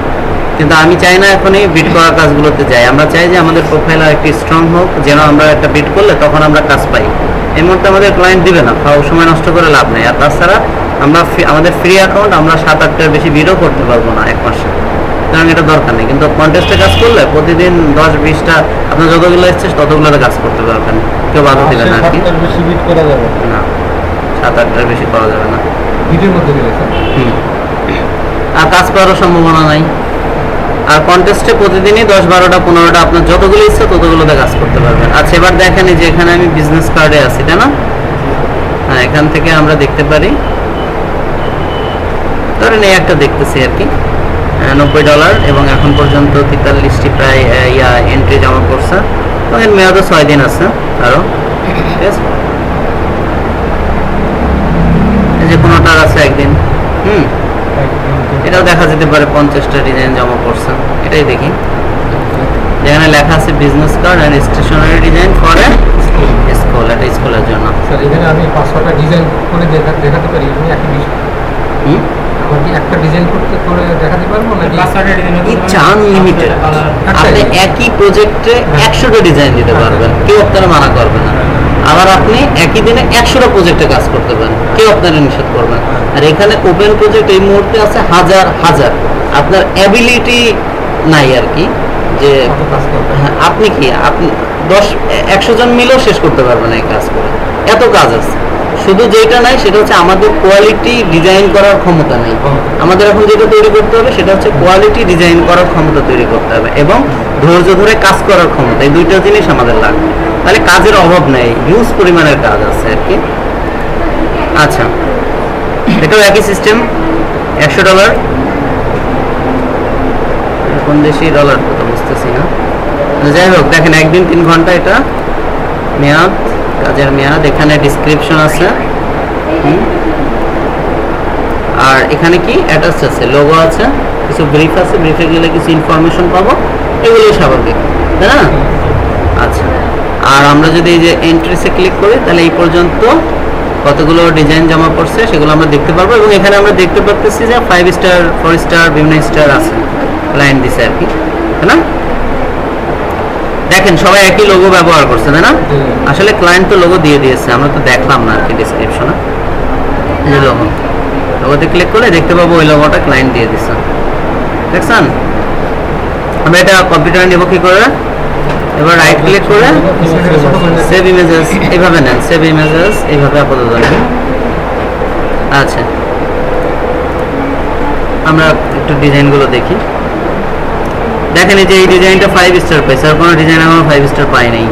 কিন্তু আমি চাই না এখন এই বিট করা কাজগুলোতে যাই। আমরা চাই যে আমাদের প্রোফাইল আর একটু স্ট্রং হোক, যেন আমরা একটা বিট করলে তখন আমরা কাজ পাই। এই মুহূর্তে আমাদের ক্লায়েন্ট দিবে না, সময় নষ্ট করে লাভ নেই। আর তাছাড়া আমরা আমাদের ফ্রি অ্যাকাউন্ট আমরা 7-8টার বেশি বিটও করতে পারবো না এক মাসে, কারণ এটা দরকার নেই। কিন্তু কন্টেস্টে কাজ করলে প্রতিদিন 10-20টা আপনার যতগুলো এসছে ততগুলোতে কাজ করতে পারবেন, কেউ বাধা দিবে না আর কি। বেশি বিট করা যাবে না, 7-8টার বেশি করা যাবে না বিটের মধ্যে গেলে স্যার। আর কাজ পাওয়ারও সম্ভাবনা নাই। আর কন্টেস্টে প্রতিদিনই 10-12টা 15টা আপনার যতগুলো ইচ্ছে ততগুলোতে কাজ করতে পারবেন। আচ্ছা এবার দেখেন যে এখানে আমি বিজনেস কার্ডে আছি, তাই না? হ্যাঁ, এখান থেকে আমরা দেখতে পারি, ধরেন এই একটা দেখতেছি আর কি, $90, এবং এখন পর্যন্ত 43টি প্রায় এন্ট্রি জমা করছে। তো এর মেয়াদও 6 দিন আছে আরো। ঠিক আছে, এই যে কোনোটার আছে একদিন। এটাও দেখা যেতে পারে 50টা ডিজাইন জমা করছে। এটাই দেখি, যেখানে লেখা আছে business card and stationery design for school, এটা স্কুলের জন্য। স্যার এখানে আমি 500টা ডিজাইন করে দেখাতে পারি, আমি একই বিষয় আমার কি একটা ডিজাইন করে দেখাতে পারবো না? ইচ্ছা আনলিমিটেড, আপনি একই প্রজেক্টে 100টা ডিজাইন দিতে পারবেন, কেউ আপনারা মানা করবে না। আবার আপনি একই দিনে 100টা প্রজেক্টে কাজ করতে পারেন, কেউ আপনারা নিষেধ করবে না। আর এখানে ওপেন প্রজেক্ট এই মুহূর্তে আছে হাজার হাজার, আপনার অ্যাবিলিটি নাই আর কি, যে আপনি 100 জন মিলেও শেষ করতে পারবেন এই কাজ করে, এত কাজ আছে। শুধু যেটা নাই সেটা হচ্ছে আমাদের কোয়ালিটি ডিজাইন করার ক্ষমতা নেই। আমাদের এখন যেটা তৈরি করতে হবে সেটা হচ্ছে কোয়ালিটি ডিজাইন করার ক্ষমতা তৈরি করতে হবে, এবং ধৈর্য ধরে কাজ করার ক্ষমতা। এই দুইটা জিনিস আমাদের লাগবে, তাহলে কাজের অভাব নেই, হিউজ পরিমাণের কাজ আছে আর কি। আচ্ছা, এটাও একই সিস্টেম, $100। কোন দেশি ডলার কথা বুঝতেছি না, যাই হোক দেখেন একদিন 3 ঘন্টা এটা মেয়াদ, কাজের মেয়াদ। এখানে ডিসক্রিপশন আছে, আর এখানে কি অ্যাটাচ আছে, লোগো আছে, কিছু ব্রিফ আছে, ব্রিফে গেলে কিছু ইনফরমেশন পাবো, এগুলোই স্বাভাবিক, তাই না? আচ্ছা, আর আমরা যদি এই যে এন্ট্রিসে ক্লিক করি তাহলে এই পর্যন্ত কতগুলো ডিজাইন জমা পড়ছে সেগুলো আমরা দেখতে পারবো, এবং এখানে আমরা দেখতে পাচ্ছি যে 5 স্টার 4 স্টার বিভিন্ন স্টার আছে, ক্লায়েন্ট দিছে আর কি, তাই না? দেখেন সবাই একই লোগো ব্যবহার করছে, তাই না? আসলে ক্লায়েন্ট তো লোগো দিয়ে দিয়েছে, আমরা তো দেখলাম না আর কি ডেসক্রিপশনে। এই যে লোগোতে ক্লিক করলে দেখতে পাবো ওই লোগোটা ক্লায়েন্ট দিয়ে দিচ্ছে, দেখছেন? আমরা এটা কম্পিউটারে নেব কি করে, এবার রাইট ক্লিক করে সেভ ইমেজেস এইভাবে নেন, সেভ ইমেজেস এইভাবে আপাতত নেন। আচ্ছা, আমরা একটু ডিজাইনগুলো দেখি। দেখেন এই যে এই ডিজাইনটা 5 স্টার পাইছে, আর কোনো ডিজাইন এখনো 5 স্টার পাই নাই,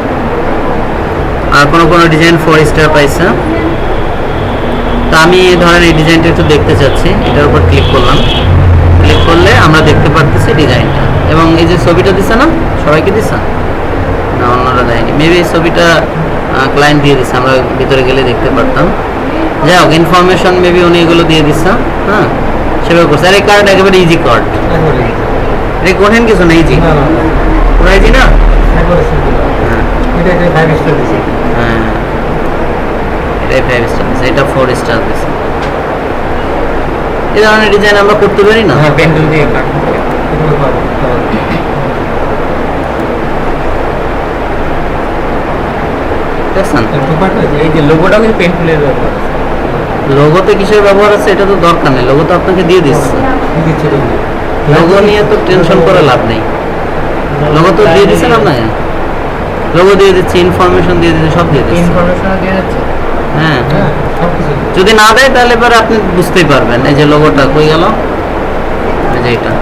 আর কোনো ডিজাইন 4 স্টার পাইছে। তো আমি ধরেন এই ডিজাইনটা একটু দেখতে চাচ্ছি, এটার উপর ক্লিক করলাম, ক্লিক করলে আমরা দেখতে পাচ্ছি ডিজাইনটা, এবং এই যে ছবিটা দিছে না, সবাইকে দিছে না, অন্যরা দেয়নি, মেবি এই ছবিটা ক্লায়েন্ট দিয়ে দিচ্ছে, আমরা ভিতরে গেলে দেখতে পারতাম। যাই হোক, ইনফরমেশন মেবি উনি এগুলো দিয়ে দিচ্ছে, হ্যাঁ সেভাবে করছে। আর এই কার্ড একেবারে ইজি কার্ড, এটা কঠিন কিছু না, ইজি, পুরো ইজি না? হ্যাঁ এটাই 5 স্টার দিছে, এটা 4 স্টার দিছে। এই ধরনের ডিজাইন আমরা করতে পারি না? হ্যাঁ, পেন্সিল দিয়ে কাট দেখছেন? এই যে লোগোটাও কিন্তু পেন্সিলের ব্যবহার, লোগোতে কিসের ব্যবহার আছে এটা তো দরকার নেই, লোগো তো আপনাকে দিয়ে দিচ্ছে, লোগো নিয়ে তো টেনশন করে লাভ নেই, লোগো তো দিয়ে দিচ্ছেন আপনাকে, লোগো দিয়ে দিচ্ছে, ইনফরমেশন দিয়ে দিচ্ছে, সব দিয়ে দিচ্ছে, ইনফরমেশন দিয়ে যাচ্ছে। হ্যাঁ যদি না দেয় তাহলে এবার আপনি বুঝতেই পারবেন। এই যে লোগোটা কই গেল, এই যে এটা,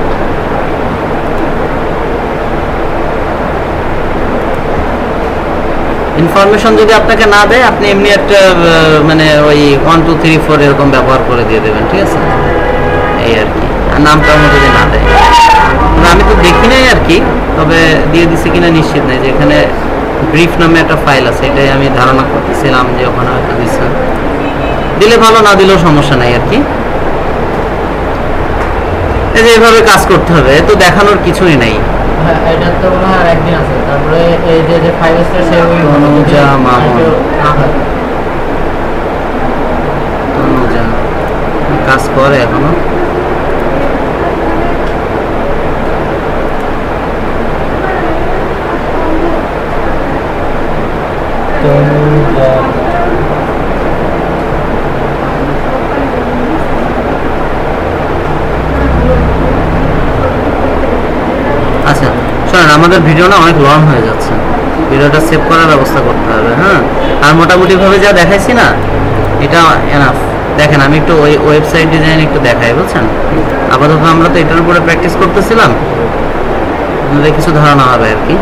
ইনফরমেশন যদি আপনাকে না দেয় আপনি এমনি একটা মানে ওই 1 2 3 4 এরকম ব্যবহার করে দিয়ে দেবেন, ঠিক আছে? এই আর কি, আর নামটাও যদি না দেয়, আমি তো দেখি নাই আর কি, তবে দিয়ে দিছে কিনা নিশ্চিত নাই। যে এখানে ব্রিফ নামে একটা ফাইল আছে, এটাই আমি ধারণা করতেছিলাম যে ওখানে হয়তো দিচ্ছে, দিলে ভালো, না দিলেও সমস্যা নাই আর কি। এই যে এইভাবে কাজ করতে হবে, তো দেখানোর কিছুই নাই। হ্যাঁ, এটা তো মনে হয় একদিন আছে, তারপরে এই যে 5 স্টার সেভাবেই তনুজা মামুন, তনুজা কাজ করে এখনো। আচ্ছা শোনেন, আমাদের ভিডিও না অনেক লং হয়ে যাচ্ছে, ভিডিওটা সেভ করার ব্যবস্থা করতে হবে। হ্যাঁ, আর মোটামুটি ভাবে যা দেখাইছি না এটা এনাফ। দেখেন আমি একটু ওই ওয়েবসাইট ডিজাইন একটু দেখাই, বুঝছেন? আপাতত আমরা তো এটার উপরে প্র্যাকটিস করতেছিলাম, আপনাদের কিছু ধারণা হবে আর কি।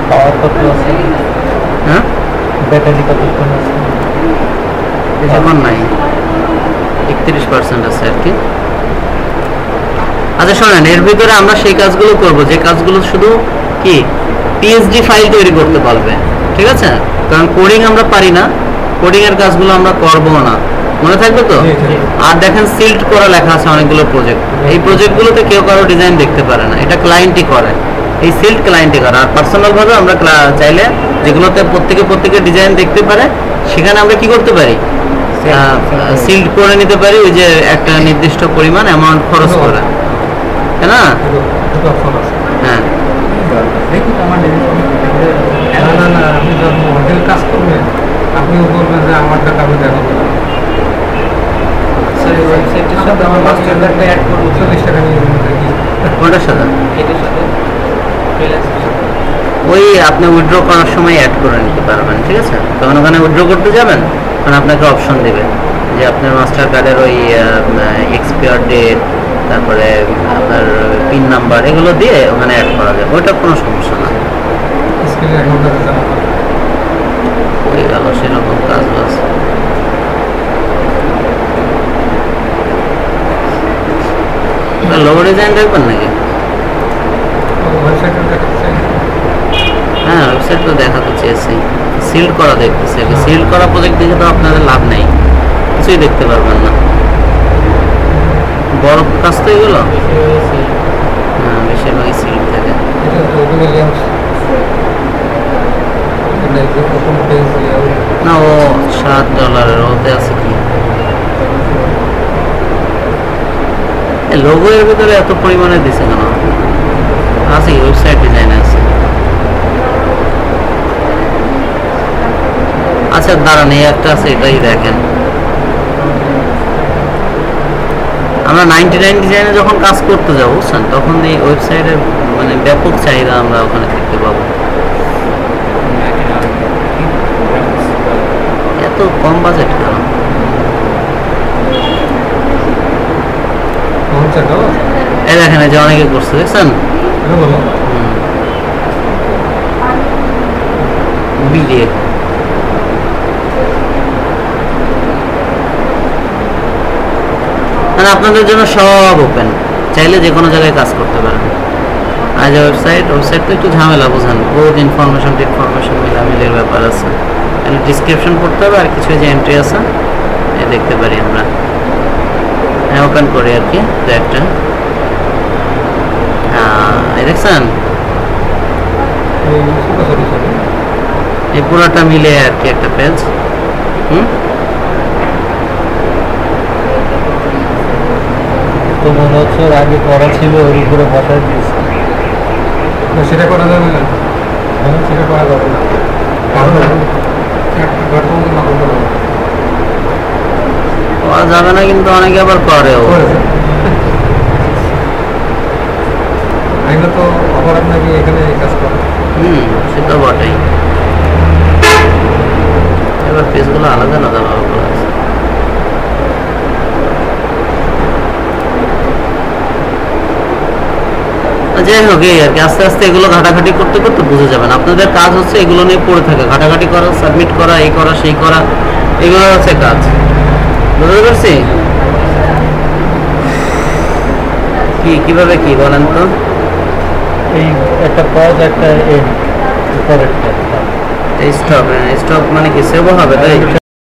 পাওয়ার কত আছে? হ্যাঁ, ব্যাটারি কতক্ষণ আছে? এখন নাই, 31% আছে আর কি। আচ্ছা শোনেন, এর ভিতরে আমরা সেই কাজগুলো করব যে কাজগুলো শুধু কি পিএসডি ফাইল তৈরি করতে পারবে, ঠিক আছে? কারণ কোডিং আমরা পারি না, কোডিং এর কাজগুলো আমরা করব না, মনে থাকবে তো? আর দেখেন সিল্ড করা লেখা আছে অনেকগুলো প্রজেক্ট, এই প্রজেক্টগুলোতে কেউ কারো ডিজাইন দেখতে পারে না, এটা ক্লায়েন্টই করে, এই সিল্ড ক্লায়েন্টই করে। আর পার্সোনাল ভাবে আমরা চাইলে যেগুলোতে প্রত্যেকে ডিজাইন দেখতে পারে সেখানে আমরা কি করতে পারি, সিল্ড করে নিতে পারি, ওই যে একটা নির্দিষ্ট পরিমাণ অ্যামাউন্ট খরচ করে, তাই না? হ্যাঁ, দেখুন আমার না আপনি যখন হোটেল কাজ করবেন আপনিও বলবেন যে আমার টাকা আমি দেখাবো না, সরি ওয়েবসাইটের সাথে আমার মাস্টার কার্ডটা অ্যাড করব, 40 টাকা নিয়ে থাকি কোনটার সাথে? এটার সাথে ফ্রিল্যান্সের সাথে ওই আপনি উইথড্র করার সময় অ্যাড করে নিতে পারবেন, ঠিক আছে? তখন ওখানে উইথড্র করতে যাবেন, তখন আপনাকে অপশন দেবে যে আপনার মাস্টার কার্ডের ওই এক্সপায়ার ডেট, তারপরে আপনার পিন নাম্বার, এগুলো দিয়ে ওখানে অ্যাড করা যাবে, ওইটা কোনো সমস্যা না। স্কিল এখন কাছে জানা হয়ে গেল সেরকম কাজ বাজ। লোগো ডিজাইন দেখবেন নাকি? ওয়েবসাইটে দেখাচ্ছে। হ্যাঁ, ওয়েবসাইট তো দেখাতে চেয়েছি, সিল্ড করা দেখতেছি। সিল্ড করা প্রজেক্ট দেখে তো আপনাদের লাভ নেই, কিছুই দেখতে পারবেন না, বড় কাজ তো এগুলো। হ্যাঁ, বেশিরভাগই সিল্ড থাকে। এটা ওগুলো লেন্স ওপেন পেজ না ও $7 ওতে আছে কি লোগো এর ভিতরে এত পরিমাণে দিছে কেন আছে ওয়েবসাইট ডিজাইন আছে আচ্ছা দাঁড়ান এই একটা আছে এটাই দেখেন আমরা 99 ডিজাইনে যখন কাজ করতে যাবো বুঝছেন তখন এই ওয়েবসাইটের মানে ব্যাপক চাহিদা আমরা ওখানে দেখতে পাবো এত কম বাজেট কেন এই দেখেন এই যে অনেকে করছে দেখছেন বিলিয়ে মানে আপনাদের জন্য সব ওপেন চাইলে যে কোনো জায়গায় কাজ করতে পারেন আর যে ওয়েবসাইট তো একটু ঝামেলা বোঝেন বহুত ইনফরমেশন মিলামিলির ব্যাপার আছে ডিসক্রিপশন পড়তে হবে আর কিছু যে এন্ট্রি আছে দেখতে পারি আমরা হ্যাঁ ওপেন করি আর কি দু একটা এই দেখছেন এই পুরোটা মিলে আর কি একটা পেজ তো মনে হচ্ছে ওর আগে করা ছিল ওর উপরে বসায় দিয়েছে সেটা করা যাবে না সেটা করা যাবে না করা যাবে না কিন্তু অনেকে আবার করেও আইনে তো অপরাধ নাকি এখানে কাজ করে সেটা বটেই এবার পেজগুলো আলাদা আলাদা ভাবে করা আছে যাই হোক এই আর কি আস্তে আস্তে এগুলো ঘাটাঘাটি করতে করতে বুঝে যাবেন আপনাদের কাজ হচ্ছে এগুলো নিয়ে পড়ে থাকে ঘাটাঘাটি করা সাবমিট করা এই করা সেই করা এগুলো হচ্ছে কাজ বুঝতে পারছি কিভাবে কি বলেন তো এই একটা পজ একটা এন্ড পরেরটা স্টপ মানে কি সেভ হবে তাই